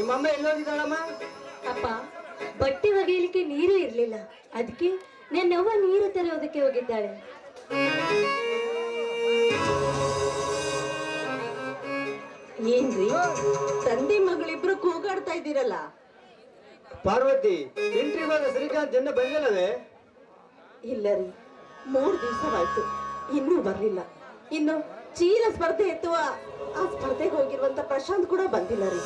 ನಿಮ್ಮಮ್ಮ ಎಲ್ಲೋಗಿದ್ದಾಳಮ್ಮ? ಅಪ್ಪ, ಬಟ್ಟೆ ಒಗೆಯಲಿಕ್ಕೆ ನೀರು ಇರ್ಲಿಲ್ಲ, ಅದಕ್ಕೆ ನನ್ನವ್ವ ನೀರು ತರೋದಕ್ಕೆ ಹೋಗಿದ್ದಾಳೆ. ಏನ್ರಿ ತಂದೆ ಮಗಳಿಬ್ರು ಕೂಗಾಡ್ತಾ ಇದ್ದೀರಲ್ಲ? ಪಾರ್ವತಿ, ಇಂಟ್ರಿಗೋದ ಶ್ರೀಕಾಂತ್ ಇನ್ನ ಬಂದಿಲ್ಲವೇ? ಇಲ್ಲ ರೀ, 3 ದಿವಸವಾಯ್ತು, ಇನ್ನೂ ಬರ್ಲಿಲ್ಲ. ಇನ್ನು ಚೀಲ ಸ್ಪರ್ಧೆ ಎತ್ತುವ ಆ ಸ್ಪರ್ಧೆಗೆ ಹೋಗಿರುವಂತ ಪ್ರಶಾಂತ್ ಕೂಡ ಬಂದಿಲ್ಲ ರೀ.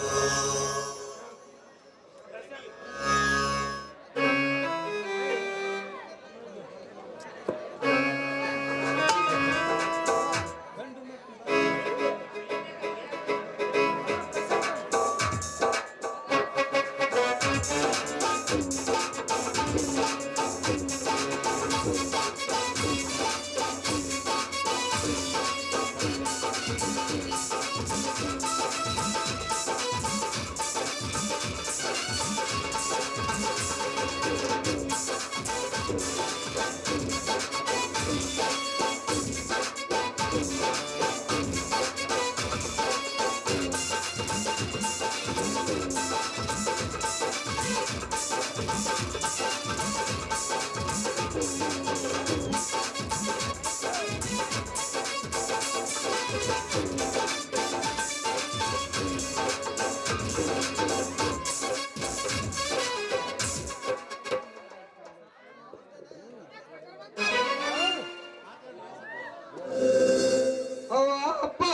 ಅಪ್ಪ,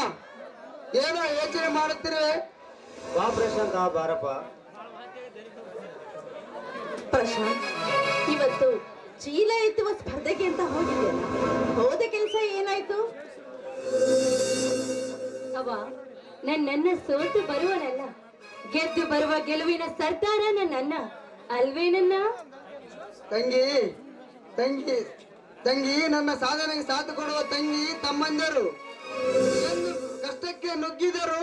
ಏನೋ ಯೋಚನೆ ಮಾಡುತ್ತೀರಿ? ಬಾ ಪ್ರಶಾಂತ, ಬಾರಪ್ಪ. ಪ್ರಶಾಂತ್, ಇವತ್ತು ಚೀಲ ಎತ್ತುವ ಸ್ಪರ್ಧೆಗೆ ಅಂತ ಹೋಗಿದ್ಯಲ್ಲ, ಹೋದ ಕೆಲಸ ಏನಾಯ್ತು? ಅವ್ವ, ನನ್ನ ಸೋತು ಬರುವನಲ್ಲ, ಗೆದ್ದು ಬರುವ ಗೆಲುವಿನ ಸರ್ದಾರ ನನ್ನ ಅಲ್ವೇ? ನನ್ನ ತಂಗಿ ತಂಗಿ ತಂಗಿ ನನ್ನ ಸಾಧನೆಗೆ ಸಾಥ್ ಕೊಡುವ ತಂಗಿ ತಮ್ಮಂದರು ಎಂದು ಕಷ್ಟಕ್ಕೆ ನುಗ್ಗಿದರು,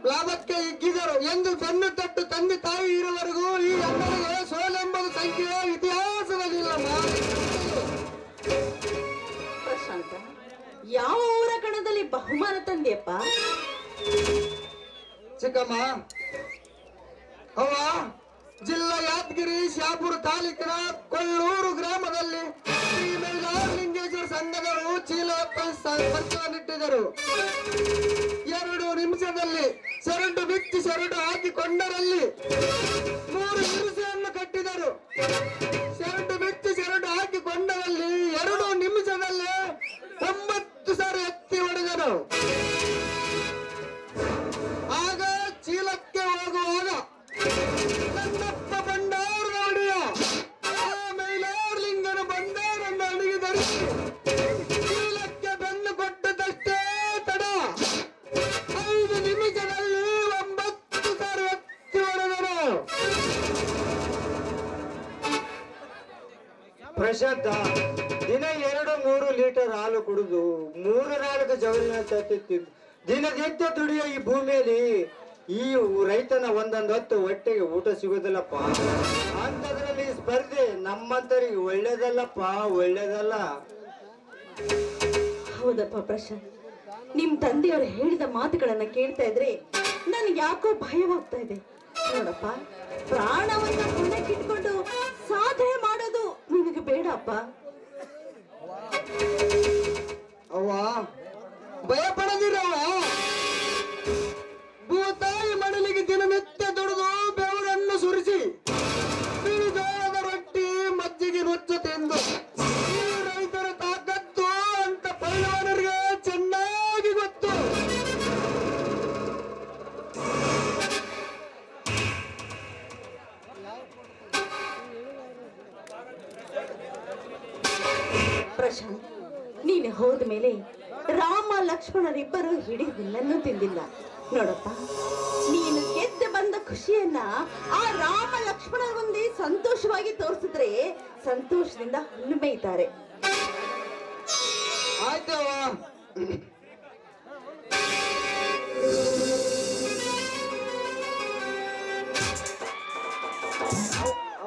ಲಾಭಕ್ಕೆ ಹಿಗ್ಗಿದರು ಎಂದು ಬೆನ್ನು ತಟ್ಟು ತಂದೆ ತಾಯಿ ಇರುವವರೆಗೂ ಈ ಅಮ್ಮನಿಗೆ ಸೋಲೆಂಬುದು ಸಂಖ್ಯೆ ಇತಿಹಾಸದಲ್ಲಿಲ್ಲಮ್ಮ. ಪ್ರಶಾಂತ, ಯಾವ ಊರ ಕಣದಲ್ಲಿ ಬಹುಮಾನ ತಂದೆಯಪ್ಪ? ಚಿಕ್ಕಮ್ಮ, ಅವ್ವ, ಜಿಲ್ಲಾ ಯಾದಗಿರಿ ಶಾಪುರ ತಾಲೂಕಿನ ಕೊಳ್ಳೂರು ಗ್ರಾಮದಲ್ಲಿ ಶ್ರೀ ಮೈಲಾರಲಿಂಗೇಶ್ವರ ಸಂಘದವರು ಚೀಲ ಪರಿಚಯನಿಟ್ಟಿದ್ದರು. 2 ನಿಮಿಷದಲ್ಲಿ ಸೆರಡು ಬಿಚ್ಚಿ ಸೆರಡು ಹಾಕಿಕೊಂಡರಲ್ಲಿ 3 ನಿಮಿಷವನ್ನು ಕಟ್ಟಿದರು. ಸೆರಡು ಬಿಚ್ಚಿ ಸೆರಡು ಹಾಕಿಕೊಂಡರಲ್ಲಿ 2 ನಿಮಿಷದಲ್ಲಿ 9 ಸಾರಿ ಎತ್ತಿ ಹೊಡೆದರು. ಆಗ ಚೀಲಕ್ಕೆ ಹೋಗುವಾಗ ನನ್ನಪ್ಪ ಬಂಡಾರದ ಒಡೆಯ ಆ ಮೈಲಾರಲಿಂಗನ ಬಂಡಾರನ್ನು ಅಡಿಗೆ ಧರಿಸಿ ಚೀಲಕ್ಕೆ ಬೆನ್ನು ಕೊಟ್ಟದಷ್ಟೇ ತಡ 5 ನಿಮಿಷದಲ್ಲಿ 9 ಸಾರಿ ಎತ್ತಿ ಹೊಡೆದರು. ಪ್ರಶಾಂತ, ದಿನ 2-3 ಲೀಟರ್ ಹಾಲು ಕುಡಿದು 3-4 ಜವಳಿನ ತತ್ತಿತ್ತು. ದಿನನಿತ್ಯ ದುಡಿಯೋ ಈ ಭೂಮಿಯಲ್ಲಿ ಈ ರೈತನ ಒಂದೊಂದು ಹೊತ್ತು ಹೊಟ್ಟೆಗೆ ಊಟ ಸಿಗೋದಿಲ್ಲಪ್ಪ. ಅಂತದ್ರಲ್ಲಿ ಸ್ಪರ್ಧೆ ನಮ್ಮಂತರಿಗೆ ಒಳ್ಳೇದಲ್ಲಪ್ಪ, ಒಳ್ಳೇದಲ್ಲ. ಹೌದಪ್ಪ ಪ್ರಶಾಂತ್, ನಿಮ್ ತಂದೆಯವರು ಹೇಳಿದ ಮಾತುಗಳನ್ನ ಕೇಳ್ತಾ ಇದ್ರೆ ನನ್ಗೆ ಯಾಕೋ ಭಯವಾಗ್ತಾ ಇದೆ. ನೋಡಪ್ಪ, ಪ್ರಾಣವನ್ನ ಹೊಣೆಗಿಟ್ಕೊಂಡು ಸಾಧನೆ ಮಾಡೋದು ನಿನಗೆ ಬೇಡಪ್ಪ. ಅವ್ವ, ಭಯ ಪಡದಿರವ. ಭೂತಾಯಿ ಮಡಲಿಗೆ ದಿನನಿತ್ಯ ದುಡಿದು ಬೆವರನ್ನು ಸುರಿಸಿ ಬಿಳಿಜೋಳದ ರೊಟ್ಟಿ ಮಜ್ಜಿಗೆ ನುಚ್ಚು ತಿಂದು ಈ ರೈತರ ತಾಕತ್ತು ಅಂತ ಪೈಲವಾನರಿಗೆ ಚೆನ್ನಾಗಿ ಗೊತ್ತು. ಪ್ರಶಾಂತ್, ನೀನು ಹೋದ ಮೇಲೆ ರಾಮ ಲಕ್ಷ್ಮಣರಿಬ್ಬರು ಹಿಡಿ ಹುಲ್ಲನ್ನು ತಿಂದಿಲ್ಲ. ನೋಡಪ್ಪ, ನೀನು ಗೆದ್ದು ಬಂದ ಖುಷಿಯನ್ನ ಆ ರಾಮ ಲಕ್ಷ್ಮಣರ ಮುಂದೆ ಸಂತೋಷವಾಗಿ ತೋರಿಸಿದ್ರೆ ಸಂತೋಷದಿಂದ ಹುಲ್ಲು ಮೇಯ್ತಾರೆ. ಆಯ್ತವ್ವ.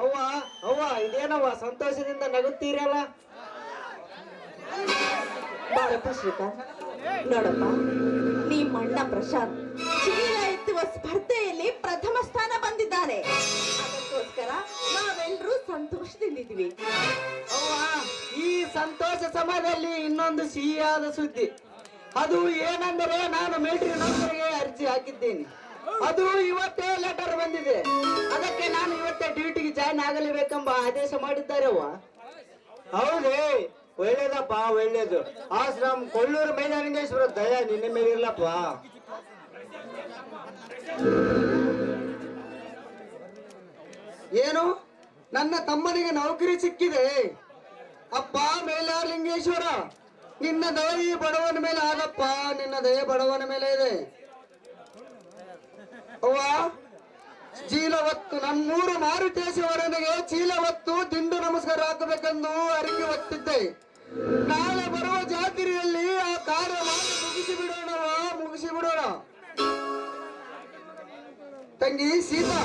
ಅವ್ವ ಅವ್ವ, ಇದೇನವ್ವ ಸಂತೋಷದಿಂದ ನಗುತ್ತೀರಲ್ಲ? ಬಾರಪ್ಪ ಶ್ರೀಕಾಂತ್, ನೋಡಪ್ಪ, ನಿಮ್ಮ ಅಣ್ಣ ಪ್ರಶಾಂತ್ ಚೀಲ ಎತ್ತುವ ಸ್ಪರ್ಧೆಯಲ್ಲಿ ಪ್ರಥಮ ಸ್ಥಾನ ಬಂದಿದ್ದಾನೆ. ಅದಕ್ಕೋಸ್ಕರ ನಾವೆಲ್ಲರೂ ಸಂತೋಷದಿಂದಿದ್ವಿ. ಅವ್ವ, ಈ ಸಂತೋಷ ಸಮಯದಲ್ಲಿ ಇನ್ನೊಂದು ಸಿಹಿಯಾದ ಸುದ್ದಿ. ಅದು ಏನೆಂದರೆ ನಾನು ಮಿಲಿಟರಿ ನೌಕರಿಗೆ ಅರ್ಜಿ ಹಾಕಿದ್ದೇನೆ. ಅದು ಇವತ್ತೇ ಲೆಟರ್ ಬಂದಿದೆ. ಅದಕ್ಕೆ ನಾನು ಇವತ್ತೇ ಡ್ಯೂಟಿಗೆ ಜಾಯ್ನ್ ಆಗಲೇಬೇಕೆಂಬ ಆದೇಶ ಮಾಡಿದ್ದಾರೆ ಅವ್ವ. ಹೌದೇ, ಒಳ್ಳೇದಪ್ಪ, ಒಳ್ಳೇದು. ಆಶ್ರಮ್ ಕೊಲ್ಲೂರು ಮೈದಾನಿಂಗೇಶ್ವರ ದಯ ನಿನ್ನ ಮೇಲೆ ಇರ್ಲಪ್ಪ. ಏನು, ನನ್ನ ತಮ್ಮನಿಗೆ ನೌಕರಿ ಸಿಕ್ಕಿದೆ? ಅಪ್ಪ ಮೇಲಾಲಿಂಗೇಶ್ವರ, ನಿನ್ನ ದಯ ಈ ಬಡವನ ಮೇಲೆ ಆಗಪ್ಪ. ನಿನ್ನ ದಯ ಬಡವನ ಮೇಲೆ ಇದೆ. ಅವ್ವ, ಚೀಲ ಹೊತ್ತು ನಮ್ಮೂರು ಮಾರುತೇಶ್ವರನಿಗೆ ಚೀಲ ಹೊತ್ತು ದಿಂಡು ನಮಸ್ಕಾರ ಹಾಕಬೇಕೆಂದು ಅರಿಕೆ ಹೊತ್ತಿದ್ದೆ. ನಾಳೆ ಬರುವ ಜಾತ್ರೆಯಲ್ಲಿ ಆ ಕಾರ್ಯವನ್ನು ಮುಗಿಸಿ ಬಿಡೋಣವ, ಮುಗಿಸಿ ಬಿಡೋಣ. ತಂಗಿ ಸೀತಾ,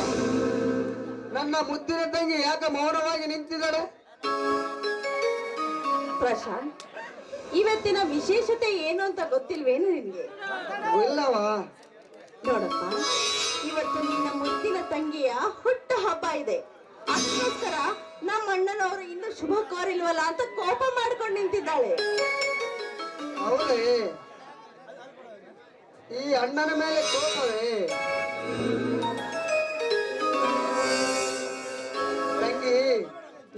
ನನ್ನ ಮುದ್ದಿನ ತಂಗಿ ಯಾಕೆ ಮೌನವಾಗಿ ನಿಂತಿದ್ದಾಳೆ? ಪ್ರಶಾಂತ್, ಇವತ್ತಿನ ವಿಶೇಷತೆ ಏನು ಅಂತ ಗೊತ್ತಿಲ್ವೇನು ನಿನ್ಗೆ? ಇಲ್ಲವಾ? ನೋಡಪ್ಪ, ಇವತ್ತು ನಿನ್ನ ಮುದ್ದಿನ ತಂಗಿಯ ಹುಟ್ಟು ಹಬ್ಬ ಇದೆ. ಅದಕ್ಕೋಸ್ಕರ ನಮ್ಮ ಅಣ್ಣನವರು ಇನ್ನು ಶುಭ ಕೋರಿಲ್ವಲ್ಲ ಅಂತ ಕೋಪ ಮಾಡ್ಕೊಂಡು ನಿಂತಿದ್ದಾಳೆ. ಹೌದೇ? ಈ ಅಣ್ಣನ ಮೇಲೆ ಕೋಪವೇ? ತಂಗಿ,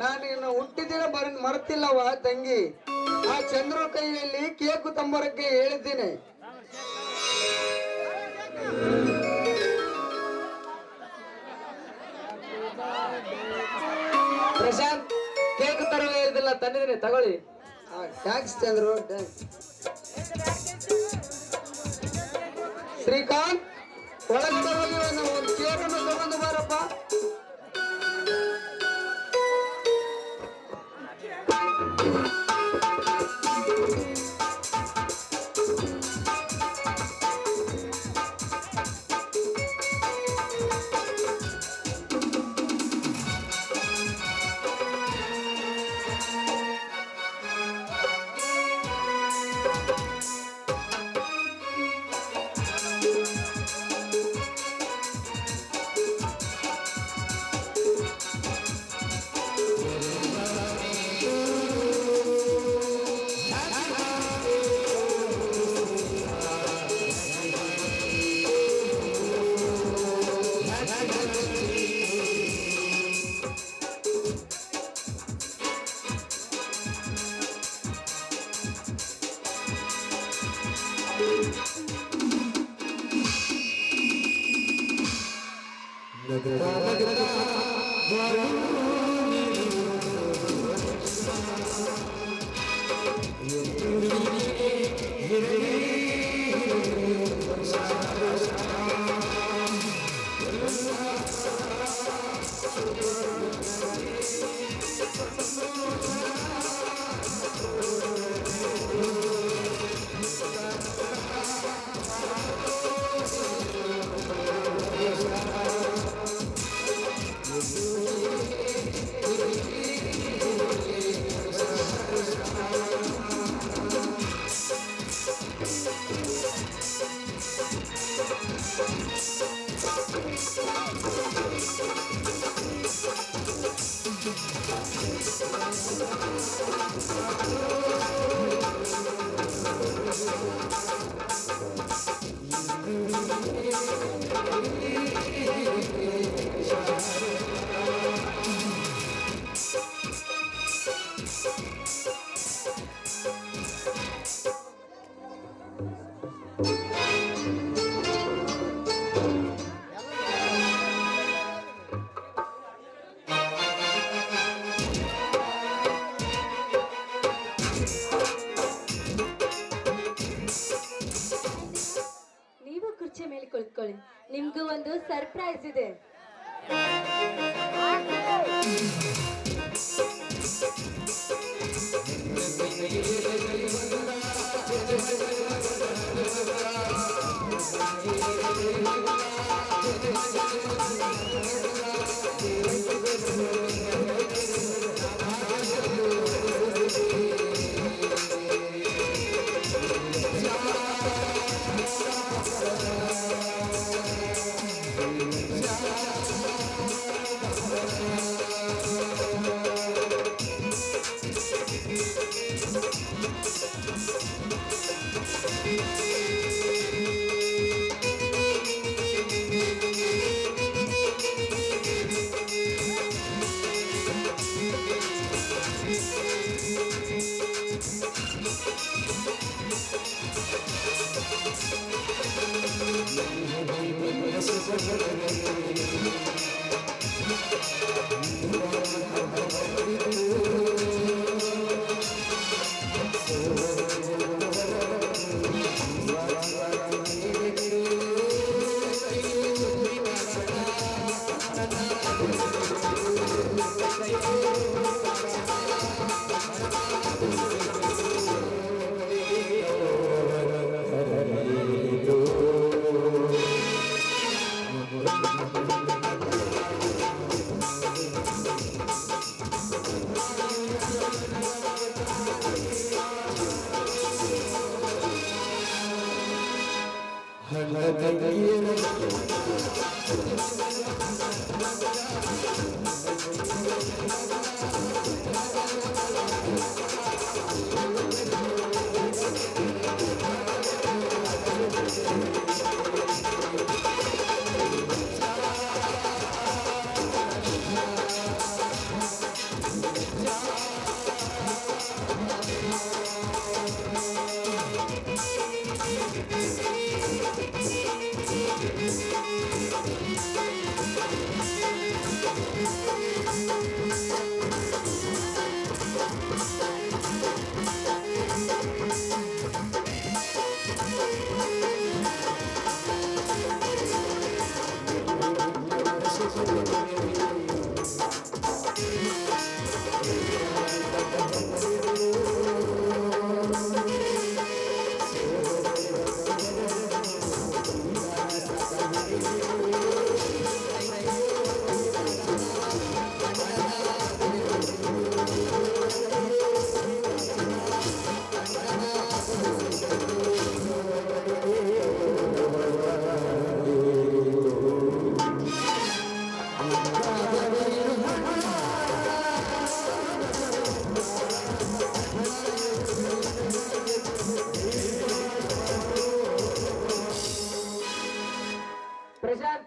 ನಾನು ಇನ್ನು ಹುಟ್ಟಿದಿನ ಮರೆತಿಲ್ಲವ ತಂಗಿ. ಆ ಚಂದ್ರ ಕೈಯಲ್ಲಿ ಕೇಕು ತಂಬರಕ್ಕೆ ಹೇಳಿದ್ದೇನೆ. ಪ್ರಶಾಂತ್, ಕೇಕ್ ತರುವ ಹೇಳಿದಿಲ್ಲ, ತಂದಿದ್ದೀನಿ, ತಗೊಳ್ಳಿ. ಟ್ಯಾಕ್ಸ್ ಚಂದ್ರು. ಶ್ರೀಕಾಂತ್, ಒಳಗಡೆ ಹೋಗಿ ಒಂದು ಕೇಕನ್ನು ತಗೊಂಡು ಬಾರಪ್ಪ. ನೀವು ಕುರ್ಚಿ ಮೇಲೆ ಕುಳಿತುಕೊಳ್ಳಿ, ನಿಮ್ಗೂ ಒಂದು ಸರ್ಪ್ರೈಸ್ ಇದೆ. ಪ್ರಶಾಂತ್,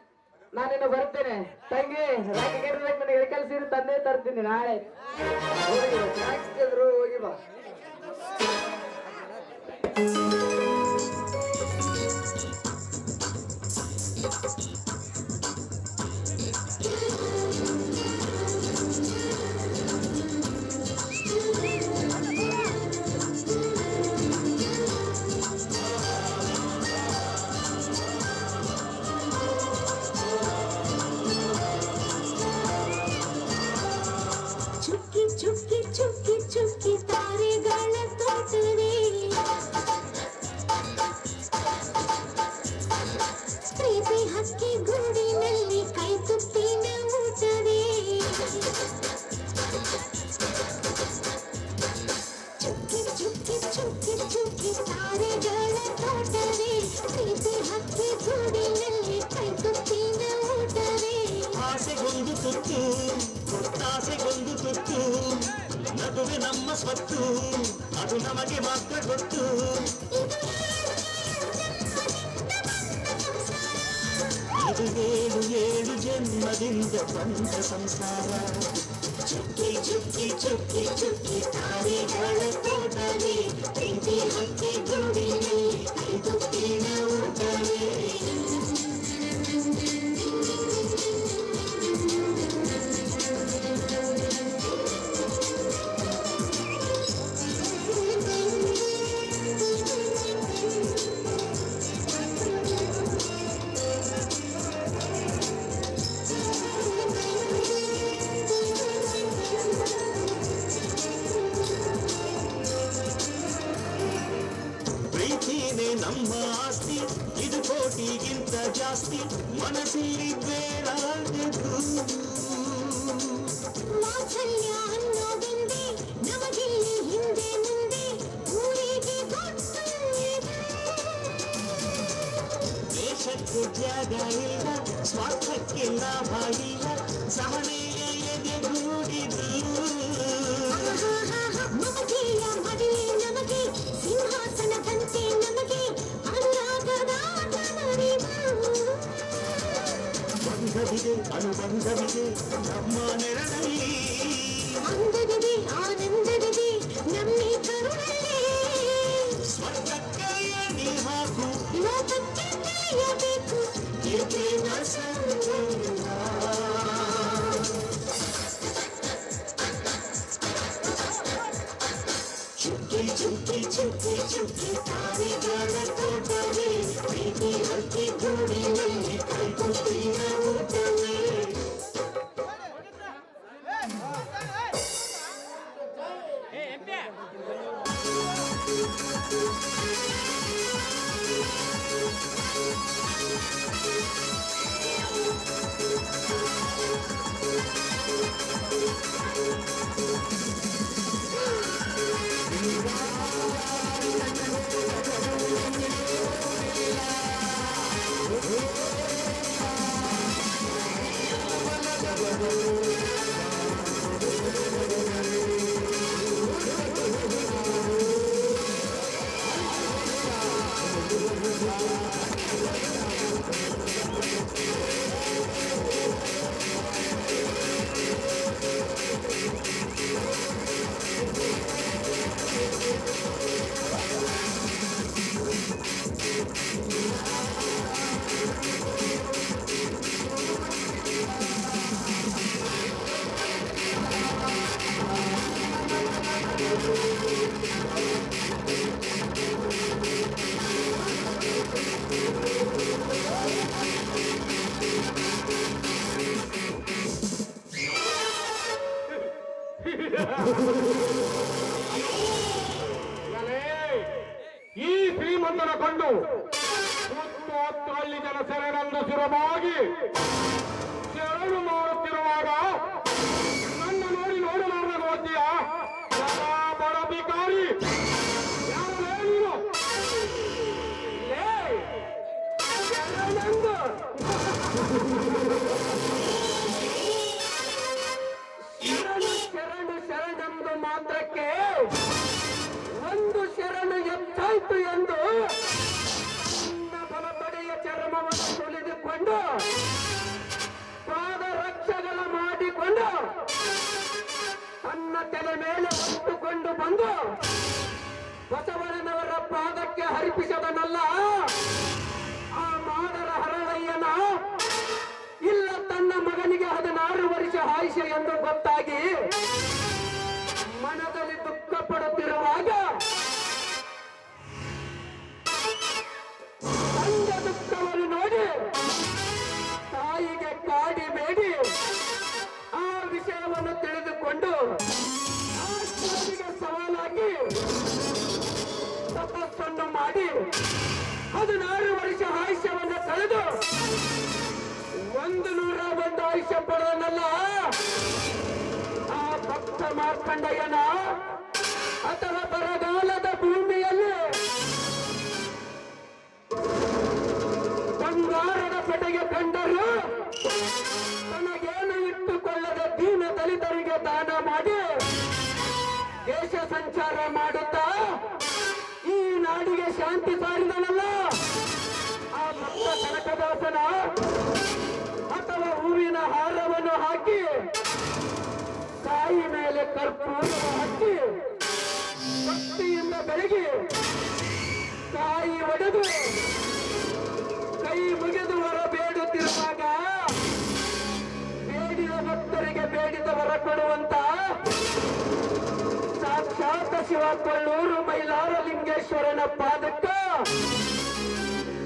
ನಾನಿನ್ನು ಬರ್ತೇನೆ. ತಂಗಿ ರಾಖಿ ಕಟ್ಟಬೇಕು, ನನಗೆ ಕೆಲಸ ಇರು, ತಂದೆ ತರ್ತೀನಿ ನಾಳೆ. ಹೋಗಿ ಬಾ. ಚುಕ್ಕಿ ಚುಕ್ಕಿ ಚುಕ್ಕಿ ಚುಕ್ಕಿ ತಾರೆಗಳ ತೋಟವೇ, ಪ್ರೀತಿ ಹಕ್ಕಿ ಗೂಡಿನಲ್ಲಿ ಕೈ ತುಪ್ಪಿನ ಊಟವೇ. ಚುಕ್ಕಿ ಚುಕ್ಕಿ ಚುಕ್ಕಿ ಚುಕ್ಕಿ ತಾರೆಗಳ ತೋಟವೇ, ಪ್ರೀತಿ ಹಕ್ಕಿ ಗೂಡಿನಲ್ಲಿ ಕೈ ತುಪ್ಪಿನ ಊಟವೇ. ಆಸೆಗೊಂದು ತುತ್ತು, ಆಸೆಗೊಂದು ತುತ್ತು, ನಗುವೆ ನಮ್ಮ ಸ್ವತ್ತು, ಅದು ನಮಗೆ ಮಾತ್ರ ಗೊತ್ತು. ಇದು ಏಳು ಏಳು ಜನ್ಮದಿಂದ ಬಂದ ಸಂಸಾರ. ಚುಕ್ಕಿ ಚುಕ್ಕಿ ಚುಕ್ಕಿ ಚುಕ್ಕಿ ತಾರೆಗಳ ತೋಟವೇ, ಪ್ರೀತಿ ಹಕ್ಕಿ ಗೂಡಿನಲ್ಲಿ ಕೈ ತುಪ್ಪಿನ ಊಟವೇ. ಪ್ರೀತಿನೇ ನಮ್ಮ ಆಸ್ತಿ, ಇದು ಕೋಟಿಗಿಂತ ಜಾಸ್ತಿ, ಮನಸ್ಸಲ್ಲಿ ಬೇಡಾದದು. ವಾತ್ಸಲ್ಯ ಅನ್ನೋದೊಂದೇ ನಮಗಿಲ್ಲಿ ಹಿಂದೆ ಮುಂದೆ ಊರಿಗೆ ಗೊತ್ತು ಇದೆ. ದೇಶಕ್ಕೂ ಜಾಗ ಇಲ್ಲ, ಸ್ವಾರ್ಥಕ್ಕೆ ಲಾಭ ಇಲ್ಲ, ಸಹನೆಯ ಎದೆಗೂಡಿದು. ಮಮತೆಯ ಮದುವೆ ನಮಗೆ, ಸಿಂಹಾಸನದಂತೆ ನಮಗೆ ಅನುರಾಗದ ಬಂಧವಿದೆ ಅನುಬಂಧವಿದೆ ನಮ್ಮ ನೆರಳಲ್ಲಿ, ಅಂದವಿದೆ ಆನಂದವಿದೆ ನಮ್ಮಿ ಕರುಣಲ್ಲಿ. ಸ್ವರ್ಗಕ್ಕೆ ಎಣಿ ಹಾಕು, ಲೋಕಕ್ಕೆ ತಿಳಿಯಬೇಕು ಏಕೇನ ಸಂಗಮ. ಚುಕ್ಕಿ ಚುಕ್ಕಿ ಚುಕ್ಕಿ ಚುಕ್ಕಿ ತಾರೆಗಳ ತೋಟವೇ, ಪ್ರೀತಿ ಹಕ್ಕಿ ಗೂಡಿನಲ್ಲಿ ಕೈ ತುಪ್ಪಿನ ಊಟವೇ. 10 ಹಳ್ಳಿ ಜನ ಸೆರೆನಂದು ಶಿರವಾಗಿ ಶರಣು ಮಾಡುತ್ತಿರುವಾಗ ನನ್ನ ನೋಡಲಾರದ ಓದ್ತೀಯ ಬಡ ಬಿಕಾರಿ ಯಾರೇ ನೀನು? ಲೇ, ಶರಣೆಂದು ಶರಣೆಂದು ಮಾತ್ರಕ್ಕೆ ಒಂದು ಶರಣು ಎತ್ತಾಯ್ತು ಎಂದು ನನ್ನ ಬಲಪಡೆಯ ಚರ್ಮವನ್ನು ಸುಲಿದುಕೊಂಡು ಪಾದರಕ್ಷೆಗಳ ಮಾಡಿಕೊಂಡು ತನ್ನ ತಲೆ ಮೇಲೆ ಹೊತ್ತುಕೊಂಡು ಬಂದು ಬಸವಣ್ಣನವರ ಪಾದಕ್ಕೆ ಅರ್ಪಿಸದನಲ್ಲ ಆ ಮಾದರ ಹರಳಯ್ಯನ ಇಲ್ಲ ತನ್ನ ಮಗನಿಗೆ 16 ವರ್ಷ ಆಯುಷ್ಯ ಎಂದು ಗೊತ್ತಾಗಿ ಮನದಲ್ಲಿ ದುಃಖ ಪಡುತ್ತಿರುವಾಗ ತಂದ ದುಃಖವನ್ನು ನೋಡಿ ತಾಯಿಗೆ ಕಾಡಿ ಬೇಡಿ ಆ ವಿಷಯವನ್ನು ತಿಳಿದುಕೊಂಡು ಆ ಶಿವನಿಗೆ ಸವಾಲಾಗಿ ತಪಸ್ಸನ್ನು ಮಾಡಿ 16 ವರ್ಷ ಆಯುಷ್ಯವನ್ನು ಕಳೆದು 101 ಆಯುಷ್ಯ ಪಡೆದನಲ್ಲ ಆ ಭಕ್ತ ಮಾರ್ಕಂಡಯ್ಯನ ಅಥವಾ ಬರಗಾಲದ ಭೂಮಿಯಲ್ಲಿ ಬಂಗಾರದ ಪೆಟೆಗೆ ಕಂಡರು ತನಗೇನು ಇಟ್ಟುಕೊಳ್ಳದ ದೀನ ದಲಿತರಿಗೆ ದಾನ ಮಾಡಿ ದೇಶ ಸಂಚಾರ ಮಾಡುತ್ತಾ ಈ ನಾಡಿಗೆ ಶಾಂತಿ ಸಾರಿದನಲ್ಲ ಆ ಭಕ್ತ ಕನಕದಾಸನ ಅಥವಾ ಹೂವಿನ ಹಾರವನ್ನು ಹಾಕಿ ತಾಯಿ ಮೇಲೆ ಕರ್ಪೂರವನ್ನು ಹಚ್ಚಿ ಭಕ್ತಿಯಿಂದ ಬೆಳಗಿ ತಾಯಿ ಒಡೆದು ಕೈ ಮುಗಿದು ವರ ಬೇಡುತ್ತಿರುವಾಗ ಬೇಡಿದ ಭಕ್ತರಿಗೆ ಬೇಡಿದ ವರ ಕೊಡುವಂತ ಸಾಕ್ಷಾತ್ ಶಿವ ಕೊಳ್ಳೂರು ಮೈಲಾರಲಿಂಗೇಶ್ವರನ ಪಾದಕ್ಕ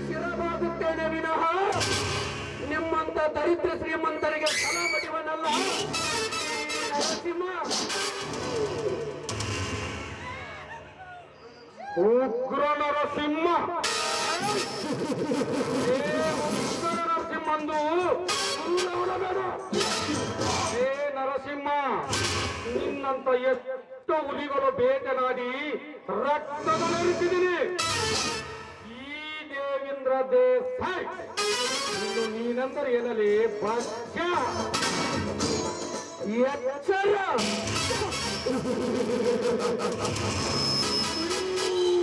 ಶಿರವಾಗುತ್ತೇನೆ ವಿನಃ ನಿಮ್ಮಂತ ದರಿದ್ರ ಶ್ರೀಮಂತರಿಗೆ ಫಲ ಬಡಿವನಲ್ಲ ನರಸಿಂಹ. ಉಗ್ರ ನರಸಿಂಹ ಉಗ್ರ ನರಸಿಂಹಂದು ಏ ನರಸಿಂಹ, ನಿನ್ನಂತ ಎಷ್ಟು ಹುಲಿಗಳು ಬೇಟೆನಾಡಿ ರಕ್ತದಲ್ಲಿರಿಸಿದ್ದೀನಿ. ಈ ದೇವೇಂದ್ರ ದೇಸಾಯಿ ಇನ್ನು ನೀನೆಂದರೆ ಏನಲಿ ಭಕ್ಷ್ಯ ಎಚ್ಚರ.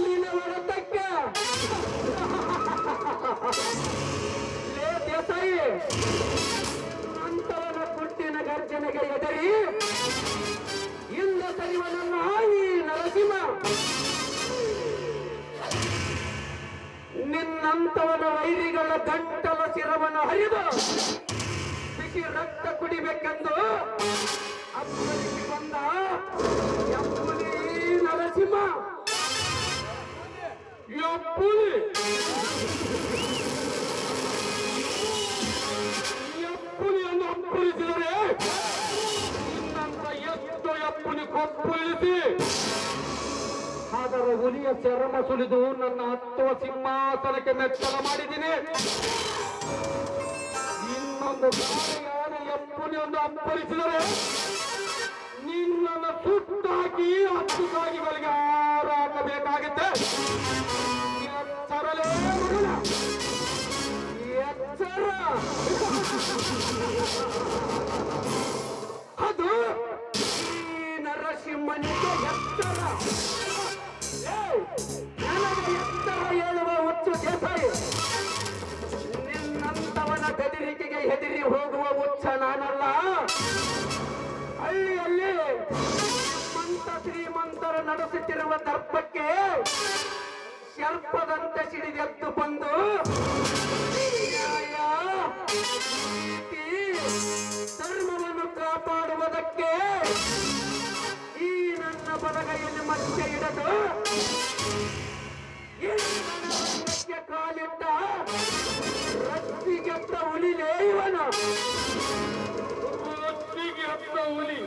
ನಿನ್ನ ಹೊರತಕ್ಕೆ ಲೇ ದೇಸಾಯಿ, ಅಂತವನ ಪುಟ್ಟಿನ ಗರ್ಜನೆಗೆ ಎದರಿ ಇಂದ ಸರಿವನನ್ನ ಈ ನರಸಿಂಹ ನಿನ್ನಂತವನ ವೈರಿಗಳ ಗಂಟಲ ಶಿರವನ್ನು ಹರಿದು ಬಿಸಿ ರಕ್ತ ಕುಡಿಬೇಕೆಂದು ಅಪ್ಪನಿಗೆ ಬಂದ ಯಪ್ಪುಲಿ ನರಸಿಂಹ. ಯಪ್ಪುಲಿ ಯಪ್ಪುಲಿಯನ್ನು ಅಪ್ಪಳಿಸಿದರೆ ನಿನ್ನಂತ ಎಷ್ಟು ಯಪ್ಪುಲಿ ಕೊಪ್ಪಳಿಸಿ ಅದರ ಹುಲಿಯ ಚರ್ಮ ಸುಲಿದು ನನ್ನ ಹತ್ತುವ ಸಿಂಹಾಸನಕ್ಕೆ ಮೆಚ್ಚಲ ಮಾಡಿದ್ದೀನಿ. ಇನ್ನೊಂದು ಯಾರು ಎಪ್ಪುನಿ ಒಂದು ಅಪ್ಪಳಿಸಿದರೆ ನಿನ್ನನ್ನು ಸುಟ್ಟಾಕಿ 10 ಕಾಗಿಗಳಿಗೆ ಆರ ಹಾಕಬೇಕಾಗುತ್ತೆ. ಎಚ್ಚರಲೇ ಮಗನ, ಎಚ್ಚರ. ಅದು ಈ ನರಸಿಂಹನಿಗೆ ಎಚ್ಚರ. ನನಗೆ ಎತ್ತರ ಹೇಳುವ ಹುಚ್ಚು ದೇಸಾಯಿ, ನಿನ್ನಂತವನ ಬೆದರಿಕೆಗೆ ಹೆದರಿ ಹೋಗುವ ಹುಚ್ಚ ನಾನಲ್ಲ. ಹಳ್ಳಿಯಲ್ಲಿ ಶ್ರೀಮಂತರು ನಡೆಸುತ್ತಿರುವ ದರ್ಪಕ್ಕೆ ಶರ್ಪದಂತೆ ಸಿಡಿದೆದ್ದು ಬಂದು ನ್ಯಾಯ, ನೀತಿ, ಧರ್ಮವನ್ನು ಕಾಪಾಡುವುದಕ್ಕೆ ಈ ನನ್ನ ಬಲಗೈಯಲ್ಲಿ ಮತ್ತೆ ಇಡದು ಕಾಲಿಟ್ಟ ರಸ್ತಿಗೆತ್ತ ಹುಲಿಲೇ ಇವನು. ರಸ್ತಿಗೆತ್ತ ಹುಲಿ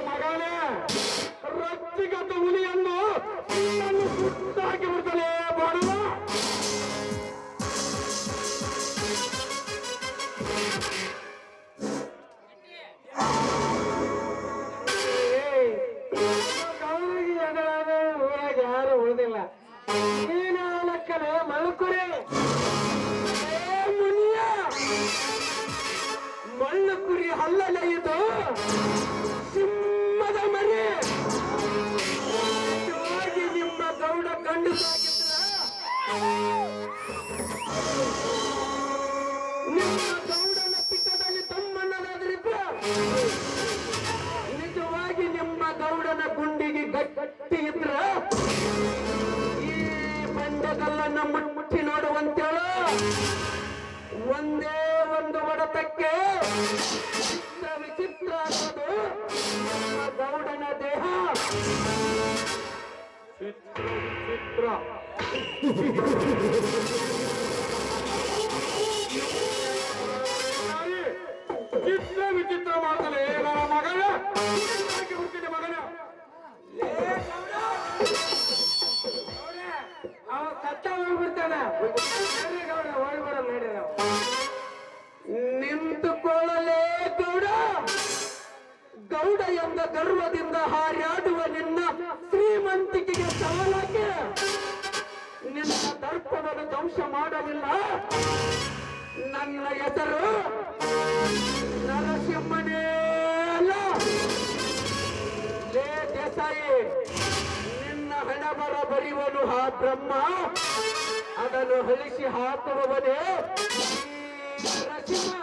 ಮಗನೇ, ರಸ್ತಿಗೆತ್ತ ಹುಲಿಯನ್ನು ಸುತ್ತಾಕಿ ನಿಮ್ಮ ಗೌಡನ ಪಿಕ್ಕದಲ್ಲಿ ತಮ್ಮಣ್ಣನಾದ್ರಿದ್ರ ನಿಜವಾಗಿ ನಿಮ್ಮ ಗೌಡನ ಗುಂಡಿಗೆ ಗಟ್ಟಿ ಇದ್ರ ಈ ಬಂಡೆಗಲ್ಲನ್ನ ಮುಟ್ಟಿ ನೋಡುವಂತೇಳ ಒಂದೇ ಒಂದು ಹೊಡೆತಕ್ಕೆ ಚಿತ್ರ ವಿಚಿತ್ರ ಅನ್ನೋದು ನಮ್ಮ ಗೌಡನ ದೇಹ ಚಿತ್ರ ವಿಚಿತ್ರ ಚಿತ್ರ ವಿಚಿತ್ರ ಮಾಡ್ತಾನೆ ನನ್ನ ಮಗನ ಹುಟ್ಟಿದ ಮಗನ ಅವ ಸತ್ತ ಹೋಗ್ಬಿಡ್ತಾನೆ ಹೋಗ್ಬಿಡಲ್ಲ ನೋಡಿ ನಾವು ನಿಂತುಕೊಳ್ಳಲೇ ಗೌಡ ಗೌಡ ಎಂದ ಗರ್ವದಿಂದ ಹಾರ್ಯಾಡುವ ನಿನ್ನ ಶ್ರೀಮಂತಿಕೆಗೆ ಸವಾಲಕ್ಕೆ ನಿನ್ನ ದರ್ಪವನ್ನು ಧ್ವಂಸ ಮಾಡಲಿಲ್ಲ ನನ್ನ ಹೆಸರು ನರಸಿಂಹನೇ ಅಲ್ಲ ಲೇ ದೇಸಾಯಿ ನಿನ್ನ ಹಣಬರ ಬರೆಯುವನು ಆ ಬ್ರಹ್ಮ ಅದನ್ನು ಅಳಿಸಿ ಹಾಕುವವನೇ ಈ ನರಸಿಂಹ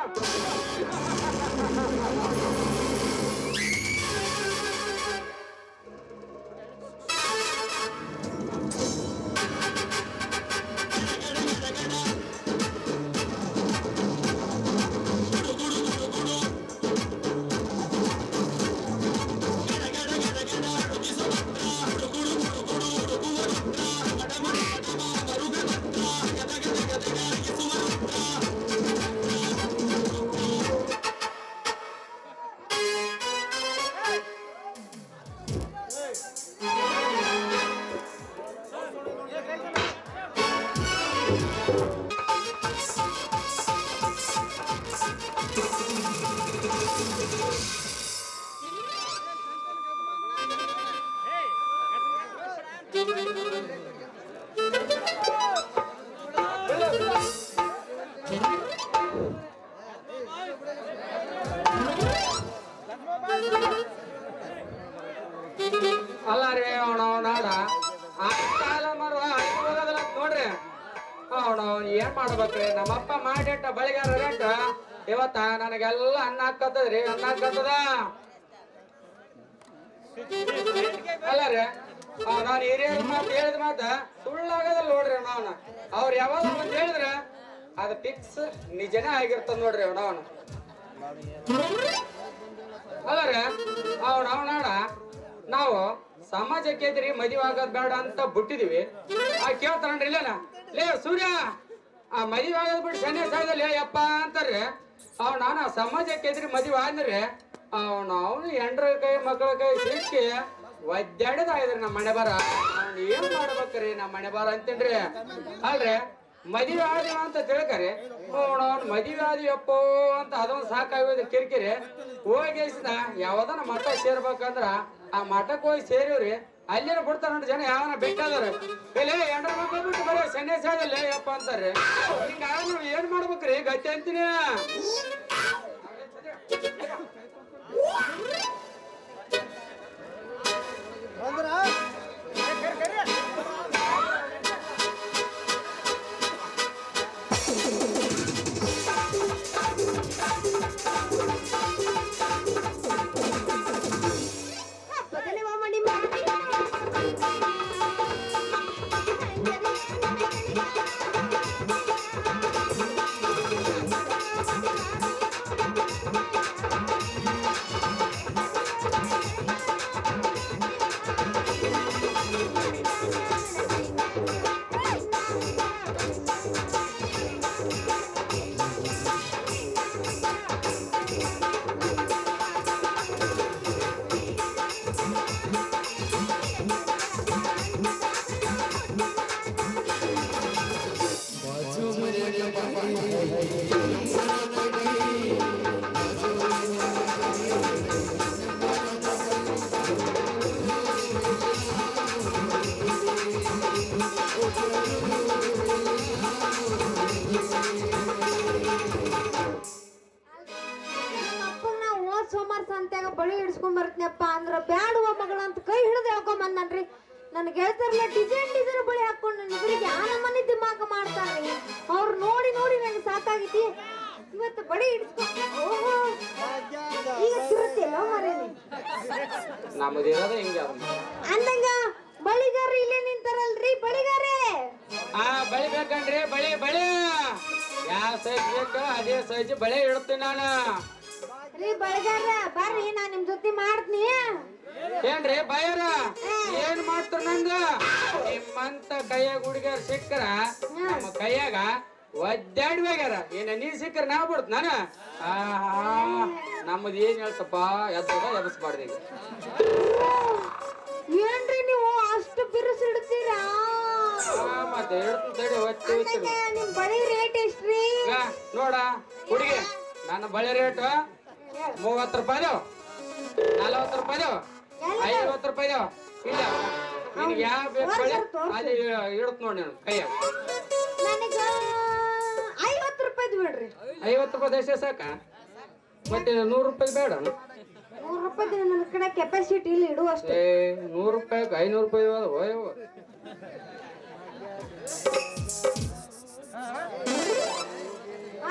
ಅಲ್ಲ ರೀ ಅವನವನಾಡ ಆ ಕಾಲ ಮರು ಹೋಗೋದಿಲ್ಲ ನೋಡ್ರಿ ಅವನವನ್ ಏನ್ ಮಾಡ್ಬೇಕ್ರಿ ನಮ್ಮಪ್ಪ ಮಾಡಿಟ್ಟ ಬಳಿಗಾರ ರೇಟ್ ಇವತ್ತ ನನಗೆಲ್ಲ ಅನ್ನ ಹಾಕತ್ತದ್ರಿ ಅನ್ನ ಹಾಕತ್ತದ ಅಲ್ಲ ರೀ ನಾನು ಹಿರಿಯರ ಮಾತು ಹೇಳಿದ ಮಾತ ಸುಳ್ಳಾಗದಲ್ಲ ನೋಡ್ರಿ ಅವನವನ ಅವ್ರು ಯಾವಾಗ ಒಂದ್ ಹೇಳಿದ್ರ ಅದು ಫಿಕ್ಸ್ ನಿಜನೇ ಆಗಿರ್ತದ ನೋಡ್ರಿ ಅವನವನ ಅಲ್ಲ ರೀ ಅವನವನಾಡ ನಾವು ಸಮಾಜಕ್ಕೆ ಎದ್ರಿ ಮದುವೆ ಆಗೋದ್ ಬೇಡ ಅಂತ ಬಿಟ್ಟಿದೀವಿ ಆ ಕೇಳ್ತಾರನ್ರಿ ಇಲ್ಲೇನ ಲೇ ಸೂರ್ಯ ಆ ಮದುವೆ ಆಗೋದ್ ಬಿಟ್ಟು ಸನ್ಯಾಸದಲ್ಲಿ ಯಪ್ಪ ಅಂತಾರ್ರಿ ನಾನು ಸಮಾಜಕ್ಕೆ ಎದ್ರಿ ಮದುವೆ ಆದ್ರಿ ಅವನು ಹೆಂಡ್ರ ಕೈ ಮಕ್ಕಳ ಕೈ ಸಿಕ್ಕಿ ಒದ್ದಾಡದಾಗಿದ್ರಿ ನಮ್ಮ ಮನೆ ಬಾರ ಅವ್ನು ಏನ್ ಮಾಡ್ಬೇಕ್ರಿ ನಮ್ಮ ಮನೆ ಬಾರ ಅಂತೇನ್ರಿ ಅಲ್ರಿ ಮದುವೆ ಆದಿವ ಅಂತ ತಿಳ್ಕರಿ ಅವ್ನು ಮದುವೆ ಆದಿವಪ್ಪೋ ಅಂತ ಅದೊಂದು ಸಾಕಾಗೋದು ಕಿರಿಕಿರಿ ಹೋಗಿಸಿದ ಯಾವ್ದನ ಮಠ ಸೇರ್ಬೇಕಂದ್ರ ಆ ಮಠಕ್ಕೆ ಹೋಗಿ ಸೇರಿವ್ರಿ ಅಲ್ಲೇನ ಬಿಡ್ತಾರ ನೋಡಿ ಜನ ಯಾವನ ಬಿಟ್ಟದಾರ ಇಲ್ಲಿ ಎಂಡ್ರ ಮಕ್ಕಳು ಬಿಟ್ಟು ಬರೀ ಸನ್ಯಾಸ ಆದಲ್ಲಿ ಯಪ್ಪ ಅಂತಾರ್ರಿ ಹಿಂಗ ನೀವು ಏನ್ ಮಾಡ್ಬೇಕ್ರಿ ಗಟ್ಟಿ ಅಂತೀನಿ ಸೋಮವಾರ ಸಂತ್ಯಾಗ ಬಳಿ ಹಿಡ್ಸ್ಕೊಂಡ್ ಬರ್ತನಪ್ಪ ಅಂದ್ರ ಬ್ಯಾಡುವ ಮಗಳ ಅಂತ ಕೈ ಹಿಡಿದು ಹೇಳ್ಕೊಂಡ್ ಬಂದನ್ರಿ ನನ್ ಗೆಳತಿಯರೆಲ್ಲ ಡಿಸೈನ್ ಬಳಿ ಹಾಕೊಂಡು ನನ್ನ ಇಬ್ಬರಿಗೆ ಆ ನಮ್ಮನೆ ದಿಮಾಕ ಮಾಡ್ತಾರೆ. ಅವ್ರು ನೋಡಿ ನೋಡಿ ನಂಗೆ ಸಾಕಾಗೈತಿ. ಇವತ್ತು ಬಡಿ ಹಿಡಿಸ್ಕೊಂಡು ಓಹೋ ಈಗ ತಿರುತ್ತಿಲ್ಲ ಮರೇನಿ ನಮ್ಮದು ಇರೋದೇ ಹಿಂಗೆ ಅಂದಂಗ ಬಳಿಗಾರ ಇಲ್ಲೇ ನಿಂತಾರಲ್ರಿ ಬಳಿಗಾರೇ. ಬಳಿ ಬೇಕನ್ರಿ ಬಳಿ ಬಳಿ ಯಾವ ಸೈಜ್ ಬೇಕು ಅದೇ ಸೈಜ್ ಬಳಿ ಇಡ್ತೀನಿ ನಾನು. ರೀ ಬಳಿಗಾರ ಬರ್ರಿ ನಾ ನಿಮ್ ಜೊತೆ ಮಾಡ್ತೀನಿ. ಏನ್ರಿ ಬಯ್ಯಾರ ಏನ್ ಮಾಡ್ತಾರ ನಂಗ ನಿಮ್ಮಂತ ಕೈಯಾಗ ಹುಡುಗಿಯರ್ ಸಿಕ್ಕರ ನಮ್ಮ ಕೈಯಾಗ ಒದ್ದಾಡಿ ಹೋಗ್ಯಾರ. ಏನ ನೀ ಸಿಕ್ಕರ ನಾ ಬಿಡ್ತ ನಾನು ನಮ್ಮದ್ ಏನ್ ಹೇಳ್ತಪ್ಪ ಎಬ್ಬಿಸ್ಬಾರ್ದು ಈಗ. ಏನ್ರಿ ನೀವು ಅಷ್ಟು ಬಿರುಸಿಡ್ತೀರಾ? ಮತ್ತೆ ತಡಿ ಒತ್ತಿ ನಿಮ್ ಬಳಿ ರೇಟ್ ಎಷ್ಟ್ರಿ? ನೋಡ ಹುಡುಗಿ ನನ್ನ ಬಳೆ ರೇಟ್ 30 ರೂಪಾಯಿ 40 ರೂಪಾಯಿ 50 ರೂಪಾಯಿ ಇಲ್ಲ ನಿನ್ಗೆ ಯಾವ ಬೇಕು ಬಳೆ ಅದೇ ಇಡತ್ ನೋಡಿ ನಾನು ಕೈಯಾಗ. ನನಗ 50 ರೂಪಾಯಿ ಬಿಡ್ರಿ. 50 ರೂಪಾಯಿ ಅಷ್ಟೇ ಸಾಕ ಮತ್ತೆ 100 ರೂಪಾಯಿ ಬೇಡ? 100 ರೂಪಾಯಿ ನನ್ನ ಕಡೆ ಕೆಪಾಸಿಟಿ ಇಲ್ಲ ಇಡು ಅಷ್ಟೇ. 100 ರೂಪಾಯಿ 500 ರೂಪಾಯಿ ಓಯ್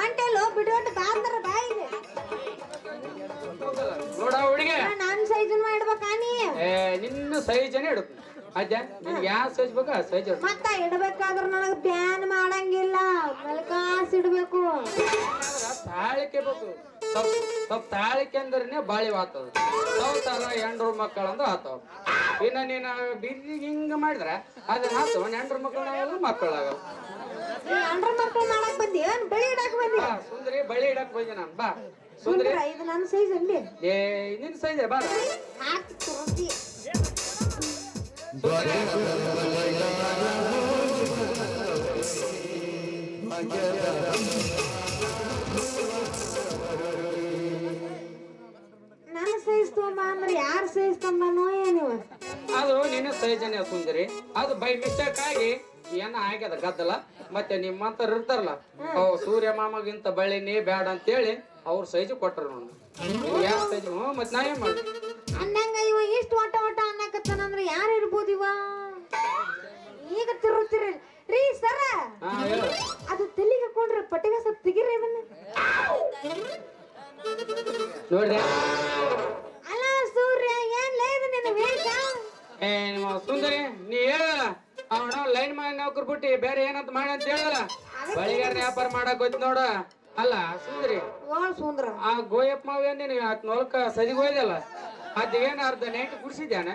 ಆಂಟೆಲ್ಲೋ ಬಿಡೋಟ್ ಬಾಂದ್ರ ಬಾಯಿಗೆ ನೋಡ ಹುಡುಗಿ ನನ್ನ ಸೈಜ್ ಮಾಡ್ಬೇಕಾ ನೀ? ನಿನ್ನ ಸೈಜನೇ ಇಡುತ್ತೆ ಅಜ್ಜ ನಿನ್ಗೆ ಯಾವ ಸೈಜ್ ಬೇಕಾ ಆ ಸೈಜ್ ಮತ್ತ ಇಡಬೇಕಾದ್ರ ನನಗ ಬ್ಯಾನ್ ಮಾಡಂಗಿಲ್ಲ. ಮಲ್ಕಾಸ್ ಇಡ್ಬೇಕು. ತಾಳಿಕೆ ಬೇಕು ಸ್ವಲ್ಪ ತಾಳಿಕೆ ಅಂದ್ರೆ ಬಾಳಿ ಆತದ ಸೌತಾರ ಹೆಂಡ್ರು ಮಕ್ಕಳಂದು ಆತವ. ಇನ್ನ ನೀನು ಬಿದ್ದಿ ಹಿಂಗ ಮಾಡಿದ್ರೆ ಅದನ್ನ ಆತವ ಹೆಂಡ್ರು ಮಕ್ಕಳಾಗಲ್ಲ ಮಕ್ಕಳಾಗಲ್ಲ. ಅಂಡ್ರ ಮಕ್ಕಳು ಮಾಡಕ್ ಬಂದಿ ಏನ್ ಬಳಿ ಇಡಕ್ ಬಂದಿ? ಸುಂದರಿ ಬಳಿ ಇಡಕ್ ಬಂದೆ ನಾನು ಬಾ ಸುಂದರಿ. ಇದು ನನ್ನ ಸೈಜ್ ಅಂడి. ನಿನ್ ಸೈಜ್ ಬಾ ಹಾಕಿ ತುರುಕಿ. ನನ್ನ ಸೈಜ್ ತೊಗೊಂಬ ಅಂದ್ರೆ ಯಾರ ಸೈಜ್ ತಂದಾನೋ ಏನಿವ? ಅದು ನಿನ್ನ ಸೈಜನೇ ಸುಂದರಿ. ಅದು ಬೈ ಮಿಸ್ಟೇಕ್ ಆಗಿ ಏನ ಆಗ್ಯದ ಗದ್ದಲ. ಮತ್ತೆ ನಿಮ್ಮಂತರ ಇರ್ತಾರಲ್ಲ ಸೂರ್ಯ ಮಾಮಗಿಂತ ಬಳಿನೇ ಬ್ಯಾಡ ಅಂತೇಳಿ ಅವ್ರ ಸೈಜ್ ಕೊಟ್ರ ನೋಡಿ ಯಾವ ಸೈಜ್. ಮತ್ ನಾ ಏನ್ ಮಾಡಿ ಅಂದಂಗ ಇವ ಇಷ್ಟು ಒಟ ಒಟ ಅನ್ನಕತ್ತಾನಂದ್ರ ಯಾರು ಇರ್ಬೋದು ಇವ? ಈಗ ತಿರುತ್ತಿರಿ ರೀ ಸರ. ಅದು ತಲೆಗೆ ಹಾಕೊಂಡ್ರೆ ಪಟ್ಟಿಗೆ ಸ್ವಲ್ಪ ತೆಗಿರಿ ಅದನ್ನ. ನೋಡ್ರಿ ಅಲ್ಲ ಸೂರ್ಯ ಏನ್ ಲೈದ್ ನಿನ್ನ ವೇಷ? ನಿಮ್ಮ ಸುಂದರಿ ನೀ ಹೇಳಲ್ಲ ಅವನ ಲೈನ್ ಮ್ಯಾನ್ ನೌಕರ್ ಬಿಟ್ಟಿ ಬೇರೆ ಏನಂತ ಮಾಡಿ ಅಂತ ಹೇಳಲ್ಲ. ಬಳಿಗಾರ ವ್ಯಾಪಾರ ಮಾಡಕ್ ಹೋಯ್ತು ನೋಡ. ಅಲ್ಲ ಸುಂದರಿ ಸುಂದ್ರ ಆ ಗೋಯಪ್ಪ ಮಾವ ನೀನು ನೋಲ್ಕ ಸದಿಗೆ ಹೋಯ್ದಲ್ಲ ಅದೇನ ಅರ್ಧ ನೈಟ್ ಕುಡಿಸಿದ್ಯಾನ?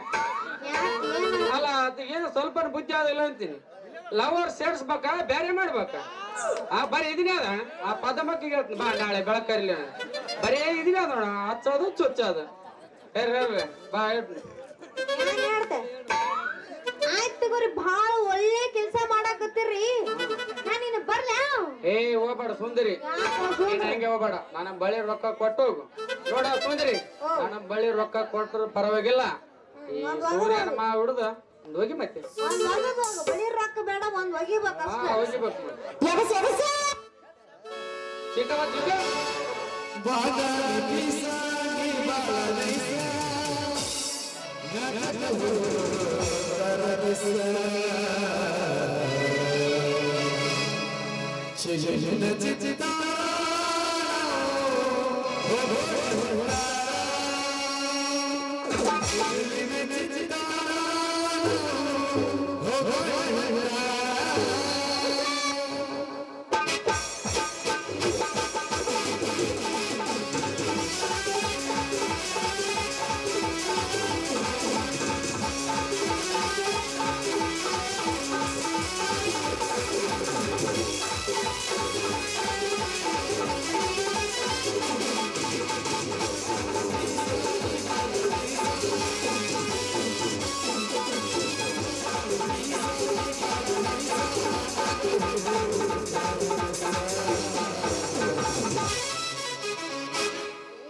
ಅಲ್ಲ ಅದು ಏನು ಸ್ವಲ್ಪ ಬುದ್ಧಿ ಆದಿಲ್ಲ ಅಂತೀನಿ. ಲವರ್ ಸೇರ್ಸ್ಬೇಕಾ ಬೇರೆ ಮಾಡ್ಬೇಕಾ? ಬರೀ ಇದನ್ನೇ ಅದ ಆ ಪದ ಮಕ್ಕಿಗೆ ಹೇಳ್ತೀನಿ ಬಾ ನಾಳೆ ಬೆಳಕರಿಲ್ಲ ಬರೀ ಇದನ್ನೇ ಅದ ನೋಡ ಹಚ್ಚೋದು ಚುಚ್ಚೋದು ಬಾ ಹೇಳ್ತೀನಿ. ಆಯ್ತು ತಗೋರಿ ಬಹಳ ಒಳ್ಳೆ ಕೆಲ್ಸ ಮಾಡಾಕತ್ತೀರಿ. ನಾನಿನ್ನ ಬರ್ಲ? ಹೋಗ್ಬೇಡ ಸುಂದರಿ ನೀನ್ ಹಂಗೆ ಹೋಗ್ಬೇಡ. ನನ್ನ ಬಳಿ ರೊಕ್ಕ ಕೊಟ್ಟು ಹೋಗು. ನೋಡ ಸುಂದರಿ ನನ್ನ ಬಳಿ ರೊಕ್ಕ ಕೊಟ್ಟರು ಪರವಾಗಿಲ್ಲ. ಈ ಸೂರ್ಯನ ಮಾ ಹಿಡ್ದ ಒಂದ್ ಹೋಗಿ ಮತ್ತೆ ಬಳಿ ರೊಕ್ಕ ಬೇಡ ಒಂದ್ ಒಗಿಬೇಕು ಅಷ್ಟೇ. ಹೋಗಿಬೇಕು ಚಿಕ್ಕವ ಚಿಕ್ಕ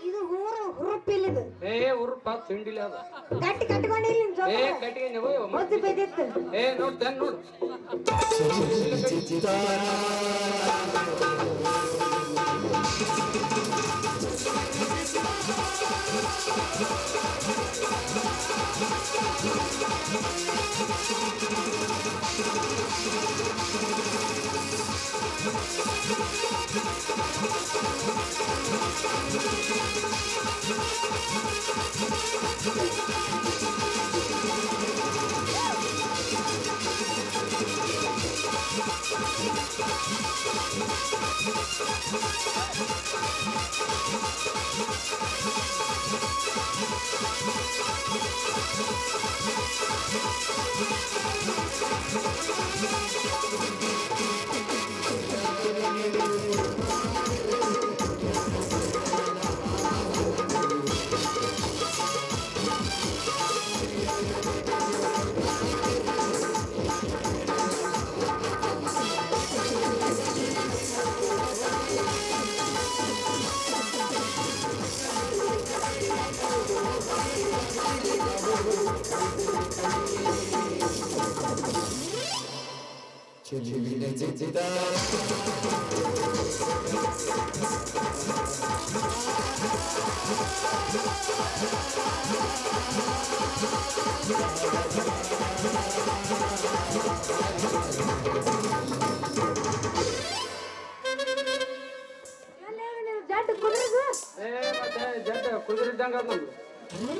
ಇದು ಹುರುಪಿಲ್ಲಿದು ಉರುಪ ತಿಂಡಿಲ್ಲ ಅದ ಗಟ್ಟಿ ಕಟ್ಕೊಂಡಿಲ್ಲ ನಿನ್ ಜೊತೆ ಕಟ್ಟಿಗೆ ನೀವು ಮುದ್ದು ಬಿದ್ದಿತ್ತು. ನೋಡ್ತೇನೆ ನೋಡು ಜಡ್ ಕುದುರೆದು ಮತ್ತೆ ಜಟ್ ಕುದುರಿದ್ದಂಗ ನಮ್ದು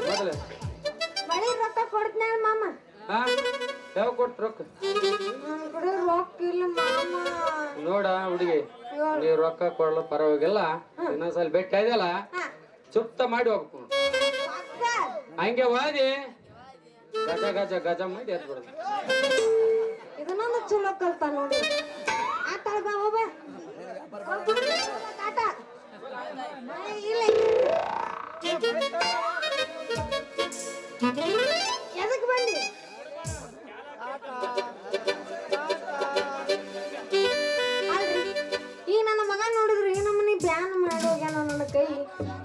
ಮೊದಲ ಮಳಿ ರೊಕ್ಕ ಕೊಡ್ತೀನಿ ಮಾಮ. ಹಾ ಯಾವ ಕೊಟ್ಟು ರೊಕ್ಕ ನನ್ ಕಡೆ ರೊಕ್ಕ ಇಲ್ಲ ಮಾಮ. ನೋಡ ಹುಡುಗಿ ನೀವ್ ರೊಕ್ಕ ಕೊಡಲು ಪರವಾಗಿಲ್ಲ ಇನ್ನೊಂದ್ಸಲ ಭೇಟಿ ಆಯ್ದಲ್ಲ ಚುಪ್ತ ಮಾಡಿ ಹೋಗ್ಬೇಕು ಹಂಗೆ ಓದಿ ಗಜ ಗಜ ಗಜ ಮಾಡಿ ಎದ್ ಬಿಡುದು ಇದನ್ನೊಂದು ಚಲೋ ಕಲ್ತ ನೋಡಿ. ಆಟ ಬಾ ಹೋಗ ಆಟ ಇಲ್ಲ ಎದಕ್ ಬಂದಿ? ಅಲ್ರಿ ಈಗ ನನ್ನ ಮಗ ನೋಡಿದ್ರಿ ಈ ನಮ್ಮನಿ ಬ್ಯಾನ್ ಮಾಡೋಗ್ಯಾನ ನನ್ನ ಕೈ.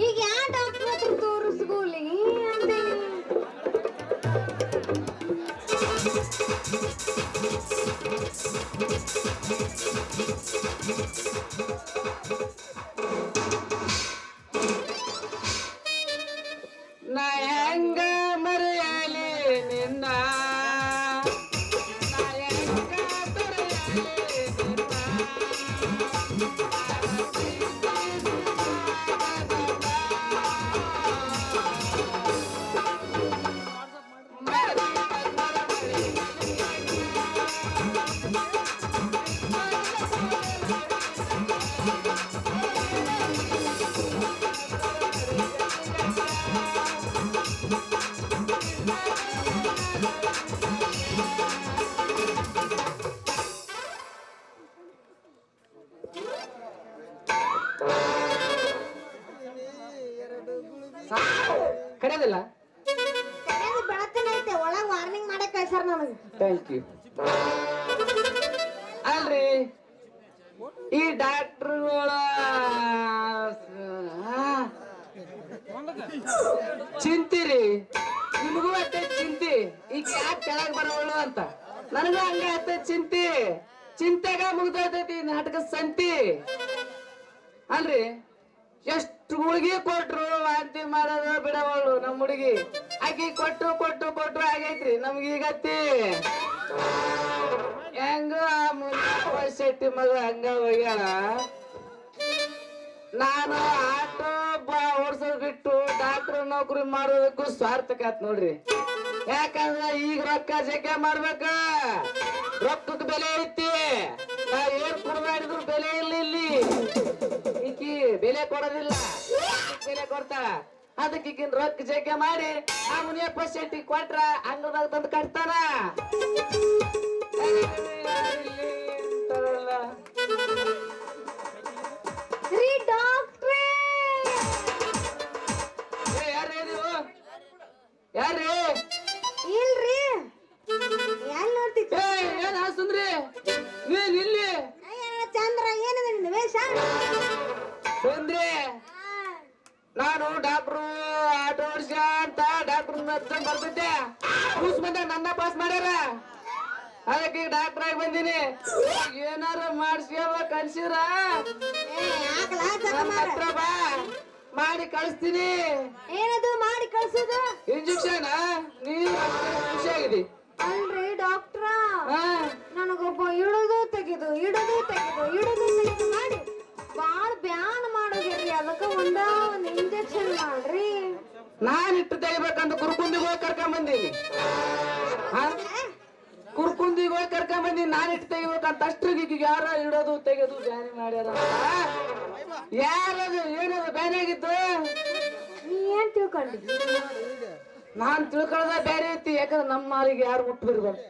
ಈಗ ಯಾ ಡಾಕ್ಟರ್ ಹತ್ರ ತೋರಿಸ್ಕೋಲಿ ಅಂತೀನಿ. ನಾ ಹೆಂಗ ಮರೆಯಲಿ ನಿನ್ನ ನಾ ಹೆಂಗ ತೊರೆಯಲಿ ನಿನ್ನ ಕರೆಯೋದಿಲ್ಲ. ಬೆಳತನ ಐತೆ ಒಳಗ್ ವಾರ್ನಿಂಗ್ ಮಾಡಕ್ ಕಳ್ಸಾರ ನನಗೆ. Thank you. ಅಲ್ರಿ ಈ ಡಾಕ್ಟರ್ಗಳ ಚಿಂತಿರಿ ನಿಮಗೂ ಅಷ್ಟೇ ಚಿಂತಿ ಈಗ ಯಾಕೆ ಕೆಳಗ್ ಬರೋಳು ಅಂತ ನನಗೂ ಹಂಗ ಅಷ್ಟೇ ಚಿಂತೆಗ ಮುಗ್ದೈತೈತಿ ನಾಟಕ ಸಂತಿ ಅಲ್ರಿ. ಎಷ್ಟು ಹುಡುಗಿ ಕೊಟ್ರು ವಾಂತಿ ಮಾಡೋದು ಬಿಡವಳು ನಮ್ಮ ಹುಡುಗಿ. ಆಕಿ ಕೊಟ್ಟು ಕೊಟ್ಟು ಕೊಟ್ಟು ಆಗೈತ್ರಿ ನಮ್ಗೆ ಈಗತ್ತಿ ಹೆಂಗ ಶೆಟ್ಟಿ ಮಗ ಹಂಗ ಹೋಗ್ಯಾಳ. ನಾನು ಆಟೋ ಓಡ್ಸೋದ್ ಬಿಟ್ಟು ಡಾಕ್ಟರ್ ನೌಕರಿ ಮಾಡೋದಕ್ಕೂ ಸ್ವಾರ್ಥಕ ನೋಡ್ರಿ. ಯಾಕಂದ್ರ ಈಗ ರೊಕ್ಕ ಜಗ್ಗ ಮಾಡ್ಬೇಕ, ರೊಕ್ಕಕ್ಕೆ ಬೆಲೆ ಐತಿ. ನಾ ಏನ್ ಕೊಡ್ಬೇಡಿದ್ರು ಬೆಲೆ ಇಲ್ಲ ಇಲ್ಲಿ. ಈಕಿ ಬೆಲೆ ಕೊಡೋದಿಲ್ಲ, ಬೆಲೆ ಕೊಡ್ತಾಳ. ಅದಕ್ಕೆ ಈಗಿನ ರೊಕ್ಕ ಜಗ್ಗ ಮಾಡಿ ಆ ಮುನಿಯಪ್ಪ ಶೆಟ್ಟಿ ಕೊಟ್ರ ಅಂಗದಾಗ ತಂದು ಕಟ್ತಾನ. ರೀ ಡಾಕ್ಟ್ರೇ, ಯಾರೇ ನೀವು? ಯಾರೇ? ಇಲ್ರಿ ಎಲ್ಲಿ ನೋಡ್ತಿದ್ದೆ? ಏನ್ ಸುಂದ್ರಿ ನೀನ್ ಇಲ್ಲಿ ಚಂದ್ರ ಏನಿದೆ ನಿಂದು ವೇಷ? ಸುಂದ್ರಿ ನಾನು ಡಾಕ್ಟ್ರು ಆಟೋ ವರ್ಷ ಅಂತ ಡಾಕ್ಟರ್ ಬರ್ತಿದ್ದೆ. ಕೂಸ್ ಬಂದ ನನ್ನ ಪಾಸ್ ಮಾಡ್ಯಾರ, ಅದಕ್ಕೆ ಡಾಕ್ಟರ್ ಆಗಿ ಬಂದೀನಿ. ಏನಾರ ಮಾಡ್ಸ್ಯಾವ ಕನ್ಸಿರ ಹತ್ರ ಬಾ, ಮಾಡಿ ಕಳಿಸ್ತೀನಿ. ಏನದು ಮಾಡಿ ಕಳ್ಸೋದು? ಇಂಜೆಕ್ಷನ್ ನೀವು ಖುಷಿ ಆಗಿದೆ. ಅಲ್ರಿ ಡಾಕ್ಟ್ರ, ಹಾ ನನಗೊಬ್ಬ ಇಡುದು ತೆಗೆದು ಇಡುದು ತೆಗೆದು ಇಡುದು ತೆಗೆದು ಮಾಡಿ ಅಂತ ಅಷ್ಟ್ರಿಗೆ ಯಾರ ಇಡೋದು ತೆಗೆದು ಬ್ಯಾನಿ ಮಾಡ್ಯಾರ ಯಾರದು ಏನದು ಬ್ಯಾನಿ ಆಗಿತ್ತು ನೀ ಏನ್ ತಿಳ್ಕೊಂಡಿ ನಾನ್ ತಿಳ್ಕೊಳ್ಳೋದ ಬೇರೆ ಐತಿ ಯಾಕಂದ್ರೆ ನಮ್ಮ ಮಾಲಿಗೆ ಯಾರು ಮುಟ್ಟು ಬಿಡ್ಬಾರ್ದು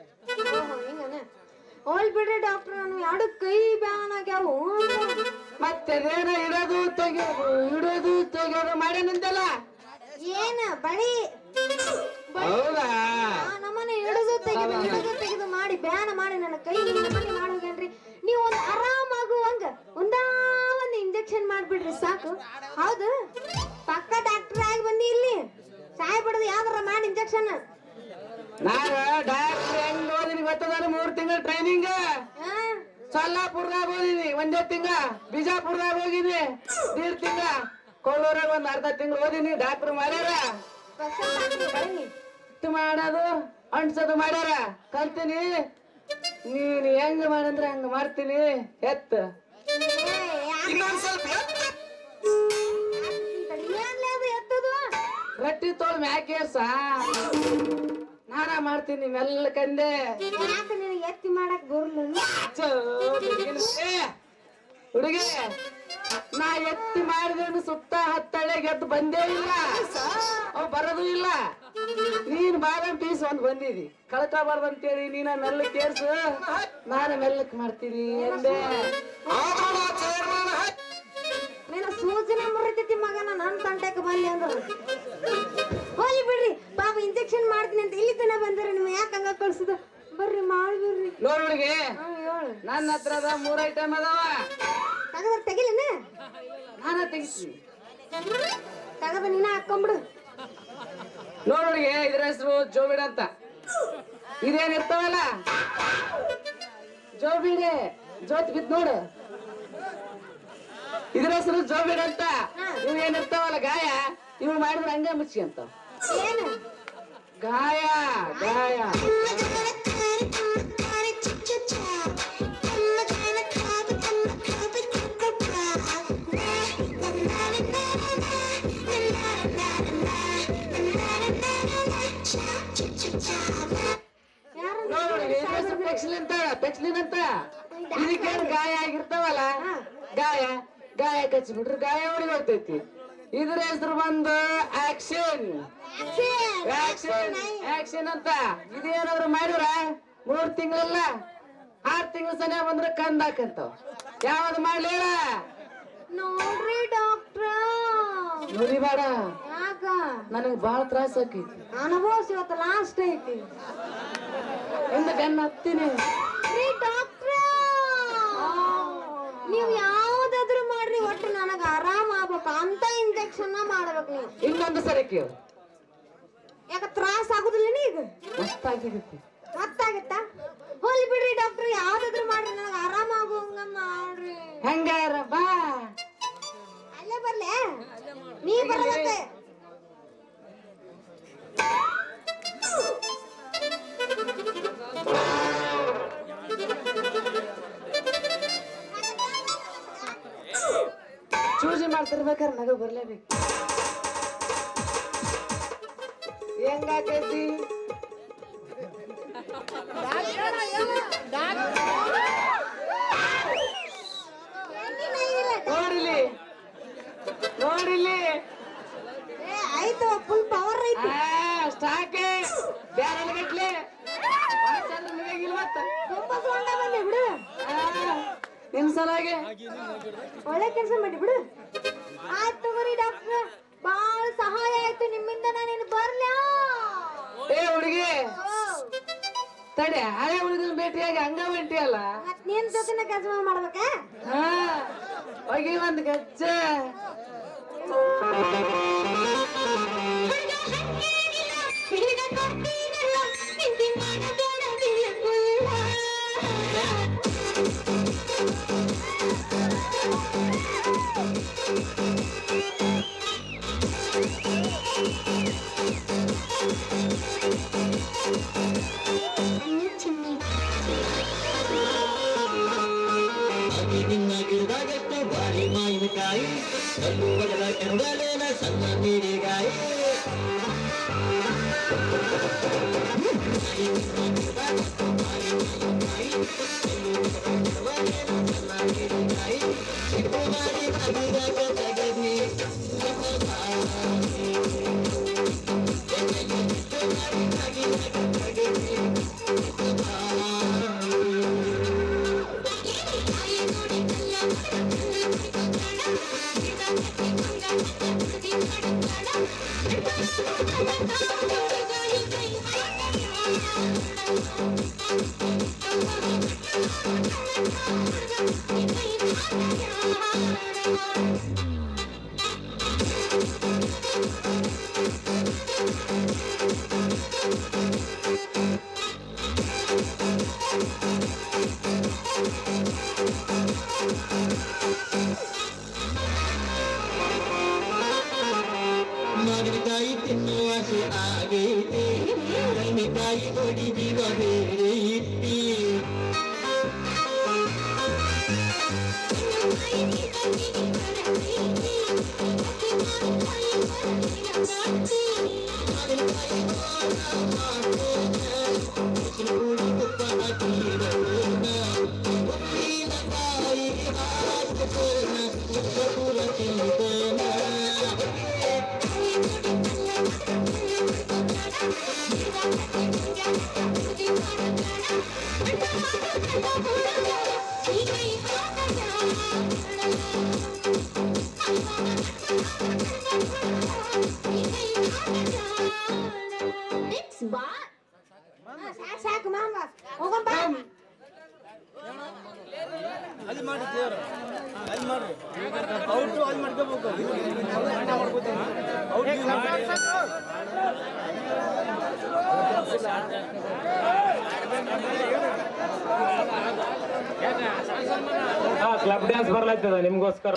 ಹಿಂಗನ ಹೋಲ್ ಬಿಡ್ರಿ ಡಾಕ್ಟರ್ ನಾನು ಎರಡು ಕೈ ಬ್ಯಾನ್ ಆಗ್ಯಾವು ಮತ್ತೆ ಅದೇನ ಇಡೋದು ತೆಗೆಯೋದು ಮಾಡ್ಯಾನಂತಲ್ಲ ಏನ ಬಳಿ ಹೌದಾ ನಮ್ಮನೆ ಇಡುದು ತೆಗೆದು ಮಾಡಿ ಬ್ಯಾನ್ ಮಾಡಿ ನನ್ನ ಕೈ ನಮ್ಮನೆ ಮಾಡೋಗೇನ್ರಿ ನೀವು ಒಂದ್ ಆರಾಮಾಗುವಂಗ ಒಂದ ಒಂದ್ ಇಂಜೆಕ್ಷನ್ ಮಾಡ್ಬಿಡ್ರಿ ಸಾಕು ಹೌದು ಪಕ್ಕ ಡಾಕ್ಟರ್ ಆಗಿ ಬಂದಿ ಇಲ್ಲಿ ಸಾಯ್ ಬಿಡದು ಯಾವ್ದಾರ ಮಾಡಿ ಇಂಜೆಕ್ಷನ್ ನಾನು ಡಾಕ್ಟರ್ ಹೆಂಗ್ ಓದಿನಿ ಗೊತ್ತದ 3 ತಿಂಗಳ ಟ್ರೈನಿಂಗ್ ಸೊಲ್ಲಾಪುರದಾಗ ಓದಿನಿ ಒಂದೇ ತಿಂಗ ಬಿಜಾಪುರದಾಗ ಹೋಗಿನಿ 1.5 ತಿಂಗ ಕೊಳ್ಳೂರಾಗ ಒಂದ್ ಅರ್ಧ ತಿಂಗಳು ಓದಿನಿ ಡಾಕ್ಟರ್ ಮಾಡ್ಯಾರ ಇಟ್ಟು ಮಾಡೋದು ಅಂಟ್ಸೋದು ಮಾಡ್ಯಾರ ಕಲ್ತೀನಿ ನೀನ್ ಹೆಂಗ್ ಮಾಡಂದ್ರೆ ಹಂಗ ಮಾಡ್ತೀನಿ ಎತ್ತ ರಟ್ಟಿ ತೋಳ್ ಮ್ಯಾಕೇಸ ನಾನ ಮಾಡ್ತೀನಿ ಮೆಲ್ಲಕಂದೆ ಯಾಕೆ ನಿನಗೆ ಎತ್ತಿ ಮಾಡಕ್ ಬರ್ಲಿಲ್ಲ ಹುಡುಗಿ ನಾ ಎತ್ತಿ ಮಾಡಿದೇನು ಸುತ್ತ ಹತ್ತಳೆ ಗೆದ್ದು ಬಂದೇ ಇಲ್ಲ ಅವ್ ಬರೋದು ಇಲ್ಲ ನೀನ್ ಬಾದಾಮ್ ಪೀಸ್ ಒಂದ್ ಬಂದಿದಿ ಕಳ್ಕೊಬಾರ್ದಂತೇಳಿ ನೀನ ಮೆಲ್ಲಕ್ ಏರ್ಸು ನಾನು ಮೆಲ್ಲಕ್ ಮಾಡ್ತೀನಿ ಎಂದೆ ನೀನು ಸೂಜಿನ ಮುರಿತೈತಿ ಮಗನ ನನ್ ತಂಟೆಗೆ ಬಂದಿ ಅಂದ್ರ ಹೋಗಿ ಬಿಡ್ರಿ ಪಾಪ ಇಂಜೆಕ್ಷನ್ ಮಾಡ್ತೀನಿ ಅಂತ ಇಲ್ಲಿ ತನ ಬಂದ್ರೆ ನಿಮ್ ಯಾಕೆ ಹಂಗ ಕಳ್ಸುದ ಬರ್ರಿ ಮಾಡ್ಬಿಡ್ರಿ ನೋಡ್ ಹುಡುಗಿ ಹೇಳು ನನ್ನ ಹತ್ರದ 3 ಐಟಮ್ ಅದಾವ ತಗದ್ರ ತೆಗಿಲೇನ ನಾನ ತೆಗಿತೀನಿ ತಗದ ನೀನ ಹಾಕೊಂಬಿಡು ನೋಡ್ ಹುಡುಗಿ ಇದ್ರ ಹೆಸರು ಜೋಬಿಡ ಅಂತ ಇದೇನ್ ಇರ್ತಾವಲ್ಲ ಜೋಬಿಡೆ ಜೋತ್ ಬಿತ್ ನೋಡು ಇದ್ರ ಹೆಸರು ಜೋಬಿಡ ಅಂತ ಇವ್ ಏನಿರ್ತಾವಲ್ಲ ಗಾಯ ಇವ್ ಮಾಡಿದ್ರೆ ಹಂಗೆ ಮುಚ್ಚಿ ಅಂತ ಏನು ಗಾಯ ಗಾಯ ಪೆಕ್ಸ್ಲಿನ್ ಅಂತ ಇದಕ್ಕೇನು ಗಾಯ ಆಗಿರ್ತಾವಲ್ಲ ಗಾಯ ಗಾಯ ಕಚ್ಚಿಬಿಟ್ರೆ ಗಾಯ ಒಳಗೆ ಹೋಗ್ತೈತಿ ಇದ್ರ ಹೆಸರು ಬಂದು ಆಕ್ಷನ್ ಆಕ್ಷನ್ ಆಕ್ಷನ್ ಅಂತ ಇದೇನಾದ್ರು ಮಾಡಿದ್ರ 3 ತಿಂಗಳಲ್ಲ 6 ತಿಂಗಳ ಸನ ಬಂದ್ರೆ ಕಂದಾಕಂತಾವ ಯಾವ್ದು ಮಾಡ್ಲಿ ಹೇಳ ನೋಡ್ರಿ ಡಾಕ್ಟ್ರ ನೋಡಿ ಬೇಡ ಯಾಕ ನನಗ್ ಬಾಳ ತ್ರಾಸ ಆಕೈತಿ ಅನುಭವಿಸಿ ಇವತ್ತು ಲಾಸ್ಟ್ ಐತಿ ಎಂದ ಗಣ್ಣ ಹತ್ತೀನಿ ರೀ ಡಾಕ್ಟ್ರ ನೀವ್ ಯಾವ್ದಾದ್ರು ಮಾಡ್ರಿ ಒಟ್ಟು ನನಗ ಆರಾಮ್ ಆಗ್ಬೇಕು ಅಂತ ಇಂಜೆಕ್ಷನ್ ಮಾಡ್ಬೇಕು ನೀವು ಇನ್ನೊಂದು ಸರಿ ಕೇಳು ಯಾಕ ತ್ರಾಸ ಆಗುದಿಲ್ಲ ಈಗ ಮಸ್ತಾಗಿರುತ್ತೆ ಮತ್ತಾಗತ್ತಾ ಹೋಲಿ ಬಿಡ್ರಿ ಡಾಕ್ಟರ್ ಯಾವ್ದಾದ್ರು ಮಾಡ್ರಿ ನನಗ ಆರಾಮ್ ಆಗುವಂಗ ಮಾಡ್ರಿ ಹೆಂಗಾರ ಬಾ ಅಲ್ಲೇ ಬರ್ಲೆ ನೀ ಬರ್ಬೇಕು ಚೂಜಿ ಮಾಡ್ತಿರ್ಬೇಕಾರೆ ನಗು ಬರ್ಲೇಬೇಕು ಹೆಂಗಾಕೈತಿ ನೋಡಿಲಿ ನೋಡಿಲಿ ಆಯ್ತು ಫುಲ್ ಪವರ್ ಐತಿ ಸ್ಟಾಕೆ ಬ್ಯಾರಲ್ ಗಟ್ಲೆ ಮತ್ತ ತುಂಬಾ ಸೊಂಡ ಬಂದೆ ಬಿಡು ನಿಮ್ ಸಲಾಗೆ ಒಳ್ಳೆ ಕೆಲಸ ಮಾಡಿ ಬಿಡು ಆಯ್ತು ತಗೋರಿ ಡಾಕ್ಟರ್ ಬಾಳ ಸಹಾಯ ಆಯ್ತು ನಿಮ್ಮಿಂದ ನಾನೇನು ಬರ್ಲಾ ಏ ಹುಡುಗಿ ತಡೆ ಹಳೆ ಹುಡುಗನ ಭೇಟಿಯಾಗಿ ಹಂಗ ಹೊಂಟಿ ಅಲ್ಲ ಮತ್ ನೀನ್ ಜೊತೆನ ಕೆಲಸ ಮಾಡ್ಬೇಕಾ ಹಾ ಹೋಗಿ ಒಂದ್ ಗಜ್ಜೆ ನಿನ್ನ ಗಿಡದಾಗತ್ತೆ ಬಾರಿ ಮಾವಿನಕಾಯಿ ಕಲ್ಲು ಬಗಲ ಕೆರಡಲೇನ ಸಣ್ಣ ನೀರಿಗಾಯಿ ಕಲ್ಲು ಮಾವಿನಕಾಯಿ ತಿನ್ನುವ ಆಸೆ ಆಗೈತೆ ಕೈಕಾಯಿ ಕೊಡಿ ಜೀವ ಬೇರೆ ಇಟ್ಟಿ ಕೂಡಿ ತುಪ್ಪ ಹಾಕಿರೋಣ ಉಪ್ಪಿನಕಾಯಿ ಹಾಕೋಣ ಉಪ್ಪುರ ತಿಂತೇನ ಸಾಕು ಮಾಮ ಹೋಗಂಬ ಕ್ಲಬ್ ಡ್ಯಾನ್ಸ್ ಬರ್ಲಾಯ್ತದ ನಿಮ್ಗೋಸ್ಕರ.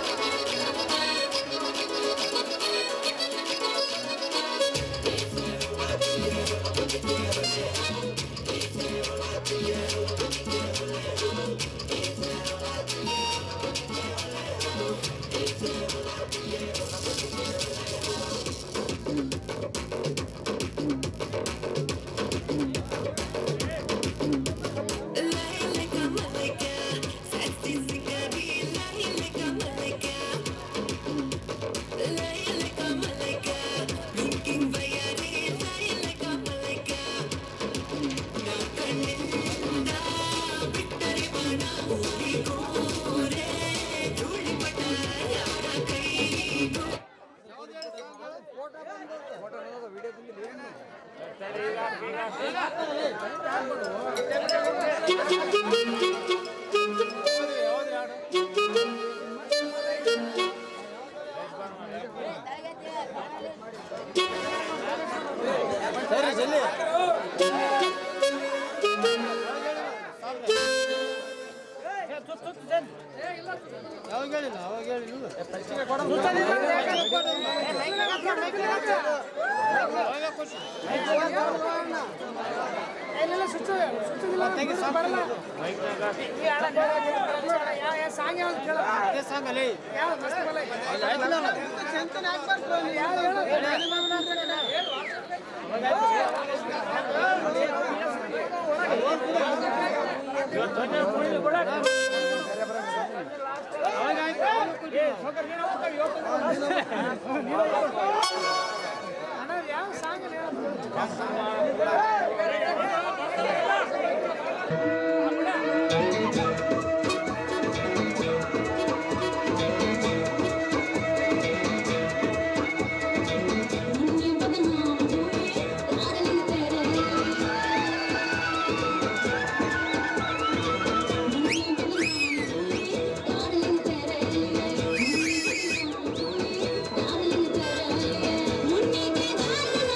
मुन्नी के दाल ना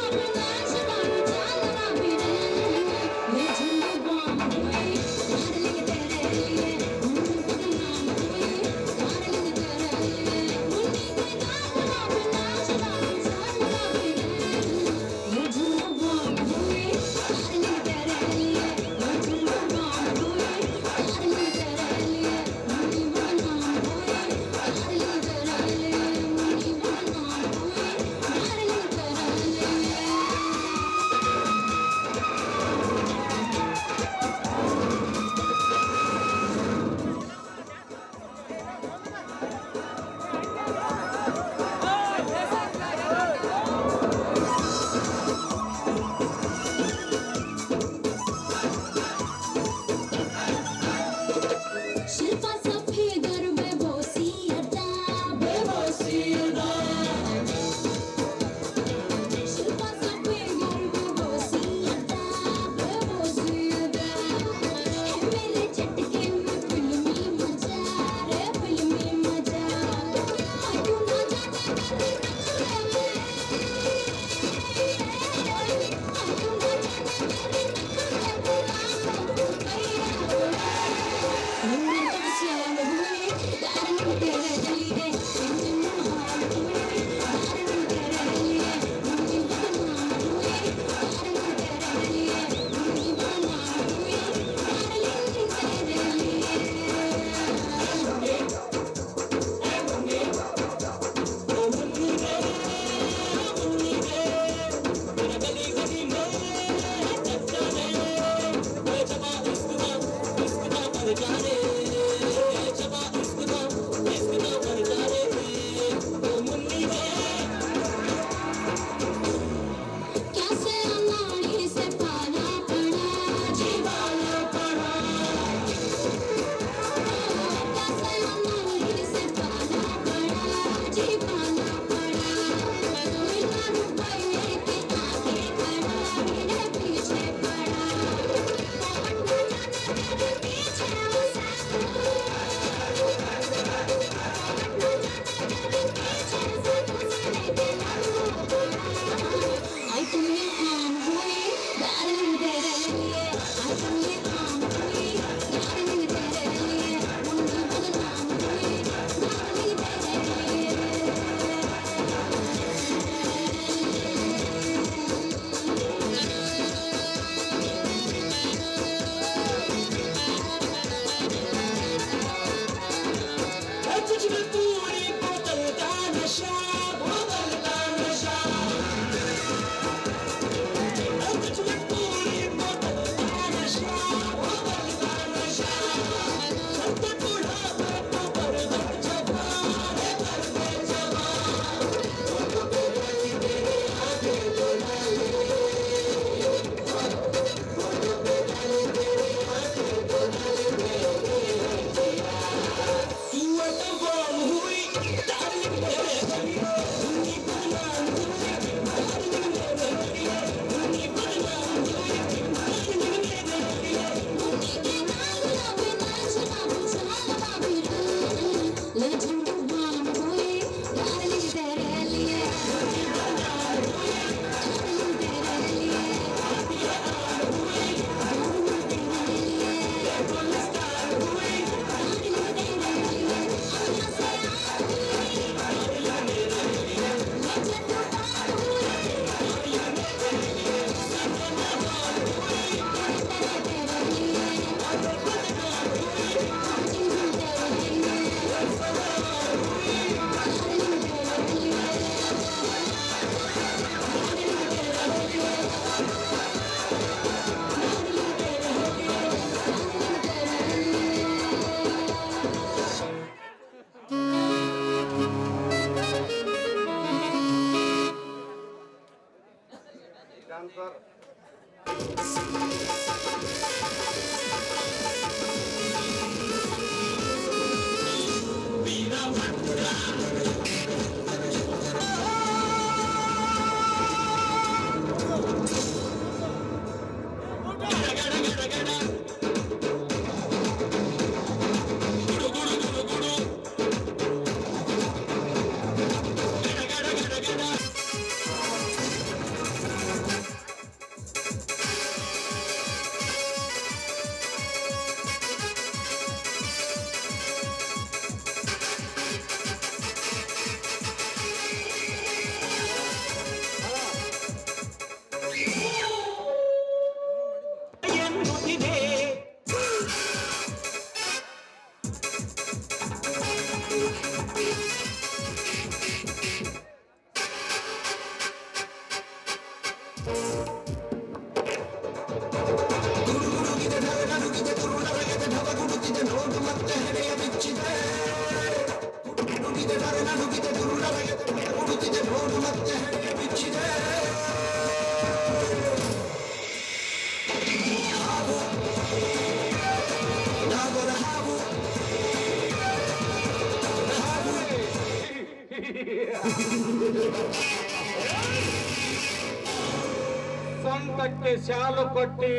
ಸೊಂಟಕ್ಕೆ ಶಾಲು ಕೊಟ್ಟಿ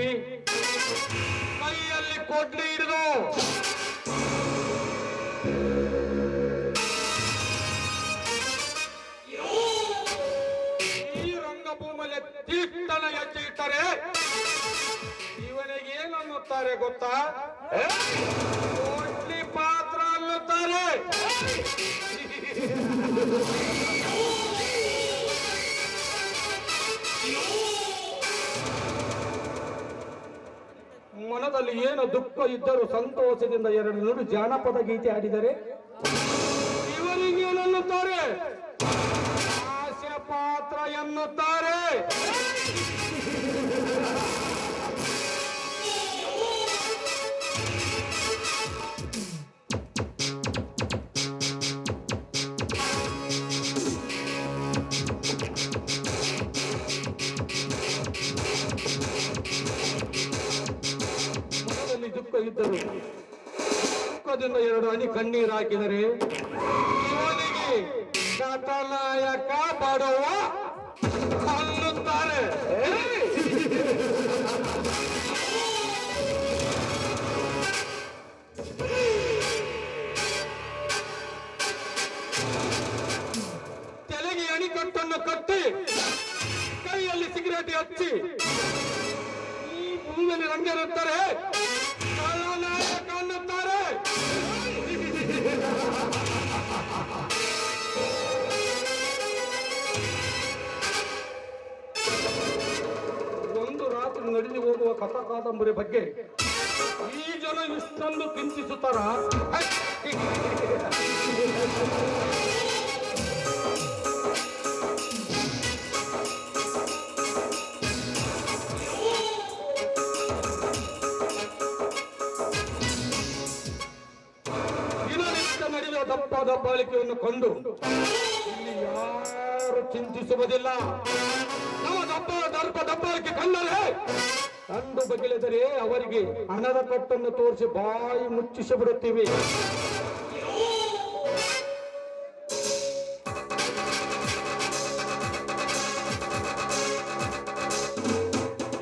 ಕೈಯಲ್ಲಿ ಕೊಡ್ಲಿ ಹಿಡಿದು ಈ ರಂಗಭೂಮಿಯಲ್ಲಿ ತೀರ್ಥನ ಹೆಜ್ಜೆ ಇಟ್ಟರೆ ಇವನಿಗೆ ಏನು ಅನ್ನುತ್ತಾರೆ ಗೊತ್ತಾ? ಕೊಡ್ಲಿ ಪಾತ್ರ ಅನ್ನುತ್ತಾರೆ. ಮನದಲ್ಲಿ ಏನು ದುಃಖ ಇದ್ದರೂ ಸಂತೋಷದಿಂದ ಎರಡು ನುಡಿ ಜಾನಪದ ಗೀತೆ ಆಡಿದರೆ ಇವರಿಗೆ ಏನನ್ನುತ್ತಾರೆ? ಹಾಸ್ಯ ಪಾತ್ರ ಎನ್ನುತ್ತಾರೆ. ದುಃಖ ಇದ್ದರು ದುಃಖದಿಂದ ಎರಡು ಹನಿ ಕಣ್ಣೀರು ಹಾಕಿದರೆ ಇವನಿಗೆ ಶತನಾಯಕ ಬಡವ ಅನ್ನುತ್ತಾರೆ. ತಲೆಗೆ ಅಣಿಕಟ್ಟನ್ನು ಕಟ್ಟಿ ಕೈಯಲ್ಲಿ ಸಿಗರೇಟ್ ಹಚ್ಚಿ ಈ ಭೂಮಿಯಲ್ಲಿ ರಂಗೇರುತ್ತಾರೆ. ಖಳನಾಯಕ ಅನ್ನುತ್ತಾರೆ. ಒಂದು ರಾತ್ರಿ ನಡೆದು ಹೋಗುವ ಕಥಾ ಕಾದಂಬರಿ ಬಗ್ಗೆ ಈ ಜನ ಇಷ್ಟೊಂದು ಚಿಂತಿಸುತ್ತಾರ? ದಪ್ಪಾದ ಬಾಳಿಕೆಯನ್ನು ಕಂಡು ಇಲ್ಲಿ ಯಾರು ಚಿಂತಿಸುವುದಿಲ್ಲ. ನಮ್ಮ ದಬ್ಬಾಳಿಕೆ ಕಂಡರೆ ಕಂಡು ಬಗೆಳೆದರೆ ಅವರಿಗೆ ಹಣದ ಕಟ್ಟನ್ನು ತೋರಿಸಿ ಬಾಯಿ ಮುಚ್ಚಿಸಿ ಬಿಡುತ್ತೀವಿ.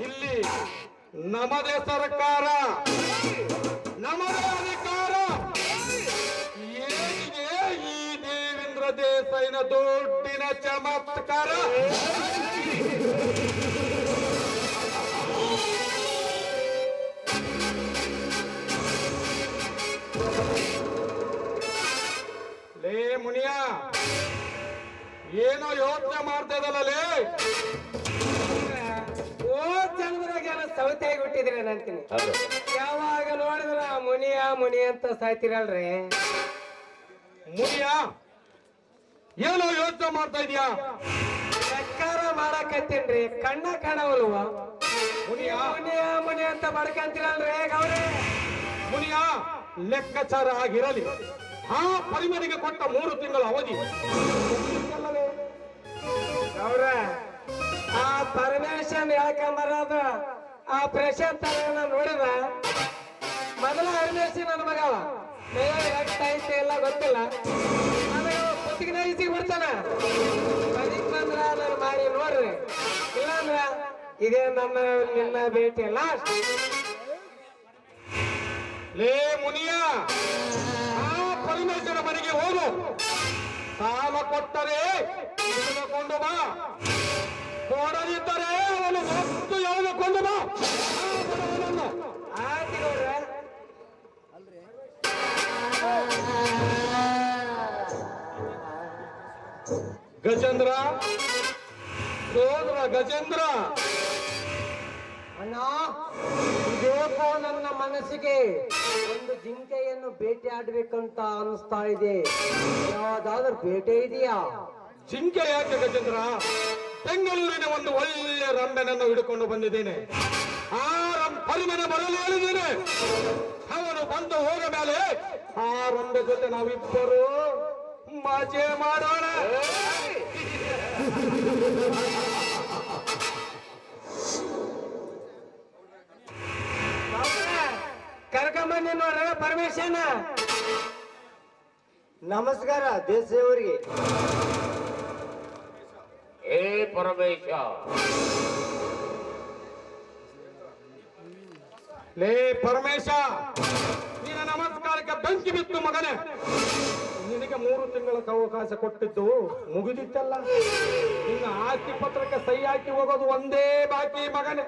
ಇಲ್ಲಿ ನಮ್ಮದೇ ಸರ್ಕಾರ, ನಮ್ಮದೇ ಅಧಿಕಾರ. ಏನಿದೆ ಈ ದೇವೇಂದ್ರ ದೇಸಾಯಿನ ದೊಡ್ಡಿನ ಚಮತ್ಕಾರ? ಲೇ ಮುನಿಯ, ಏನೋ ಯೋಚನೆ ಮಾಡ್ತಾ ಇದಲ್ಲೇ? ಓ ಚಂದ್ರಾಗ ಸೌತೆಯಾಗಿ ಹುಟ್ಟಿದ್ರಿ ಅಂತೀನಿ. ಯಾವಾಗ ನೋಡಿದ್ರ ಮುನಿಯ ಮುನಿ ಅಂತ ಸಾಯ್ತಿರಲ್ರಿ. ಮುನಿಯ, ಏನೋ ಯೋಚನೆ ಮಾಡ್ತಾ ಇದೀಯಾ? ಸರ್ಕಾರ ಮಾಡಕತ್ತೀನ್ರಿ, ಕಣ್ಣ ಕಾಣವಲ್ವ? ಮುನಿಯ ಮುನಿಯ ಮುನಿ ಅಂತ ಬಡ್ಕಂತೀರಲ್ರಿ ಗೌರಿ. ಮುನಿಯ, ಲೆಕ್ಕಾಚಾರ ಆಗಿರಲಿ. ಆ ಪರಿಮರಿಗೆ ಕೊಟ್ಟ 3 ತಿಂಗಳ ಅವಧಿ ಗೌರ, ಆ ಪರಮೇಶ್ವರನ್ ಹೇಳ್ಕೊಂಬರೋದು ಆ ಪ್ರಶಾಂತ್ ನೋಡಿದ ಮೊದಲ ಹರಿಮೇಶಿ ನನ್ನ ಮಗವ ಐತೆ ಎಲ್ಲ ಗೊತ್ತಿಲ್ಲ ನನಗೆ ಕುತ್ತಿಗೆ ನೈಸಿಗೆ ಬರ್ತಾನ ಬದಿಕ್ ಬಂದ್ರ ನಾನು ಮಾಡಿ ನೋಡ್ರಿ ಇಲ್ಲಾಂದ್ರ ಇದೇ ನನ್ನ ನಿನ್ನ ಭೇಟಿ ಲಾಸ್ಟ್. ಲೇ ಮುನಿಯ, ಆ ಪರಮೇಶ್ವರ ಮನೆಗೆ ಹೋಗು. ಸಾಲ ಕೊಟ್ಟರೆ ತೆಗೆದುಕೊಂಡು ಬಾ, ಕೊಡದಿದ್ದರೆ ಅವನು ಮತ್ತು ಎಳೆದುಕೊಂಡು ಬಾ. ಆಯ್ತು ನೋಡ್ರ. ಗಜೇಂದ್ರ, ಸೋದರ ಗಜೇಂದ್ರ, ಅಣ್ಣ ಇದೇಕೋ ನನ್ನ ಮನಸ್ಸಿಗೆ ಒಂದು ಜಿಂಕೆಯನ್ನು ಬೇಟೆ ಆಡ್ಬೇಕಂತ ಅನಿಸ್ತಾ ಇದೆ. ಯಾವ್ದಾದ್ರೂ ಬೇಟೆ ಇದೆಯಾ? ಜಿಂಕೆ ಯಾಕೆ ಗಜೇಂದ್ರ? ಬೆಂಗಳೂರಿನ ಒಂದು ಒಳ್ಳೆಯ ರಂಬೆನನ್ನು ಹಿಡ್ಕೊಂಡು ಬಂದಿದ್ದೇನೆ. ಆ ಹರಿಮನೆ ಬರಲು ಹೇಳಿದ್ದೇನೆ. ಅವನು ಬಂದು ಹೋದ ಮೇಲೆ ಆ ರಂಬೆ ಜೊತೆ ನಾವಿಬ್ಬರು ಮಜೆ ಮಾಡೋಣ. ಕರ್ಕೊಂಬಂದಿ ನೋಡ್ರ ಪರಮೇಶನ. ನಮಸ್ಕಾರ ದೇಶದವರಿಗೆ. ಏ ಪರಮೇಶ, ಲೇ ಪರಮೇಶ, ನಿನ್ನ ನಮಸ್ಕಾರಕ್ಕೆ ಬೆಂಕಿ ಬಿತ್ತು ಮಗನೇ. ನಿನಗೆ 3 ತಿಂಗಳ ಅವಕಾಶ ಕೊಟ್ಟಿದ್ದು ಮುಗಿದಿತ್ತಲ್ಲ. ನಿನ್ನ ಆಸ್ತಿ ಪತ್ರಕ್ಕೆ ಸಹಿ ಹಾಕಿ ಹೋಗೋದು ಒಂದೇ ಬಾಕಿ ಮಗನೇ.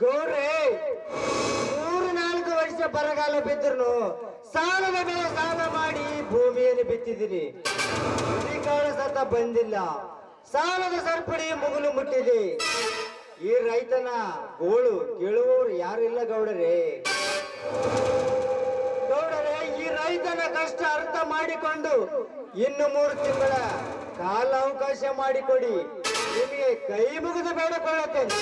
ಗೌರಿ, 3-4 ವರ್ಷ ಬರಗಾಲ ಬಿದ್ರು ಸಾಲದ ಮೇಲೆ ಸಾಲ ಮಾಡಿ ಭೂಮಿಯನ್ನು ಬಿತ್ತಿದಿರಿ. ಕಾಳ ಸತ ಬಂದಿಲ್ಲ. ಸಾಲದ ಸರಪಳಿ ಮುಗುಲು ಮುಟ್ಟಿದೆ. ಈ ರೈತನ ಗೋಳು ಕೇಳುವವರು ಯಾರಿಲ್ಲ ಗೌಡರೇ. ಗೌಡರೇ, ಈ ರೈತನ ಕಷ್ಟ ಅರ್ಥ ಮಾಡಿಕೊಂಡು ಇನ್ನು 3 ತಿಂಗಳ ಕಾಲ ಅವಕಾಶ ಮಾಡಿಕೊಡಿ. ನಿಮಗೆ ಕೈ ಮುಗಿದು ಬೇಡಿಕೊಳ್ಳುತ್ತೇನೆ.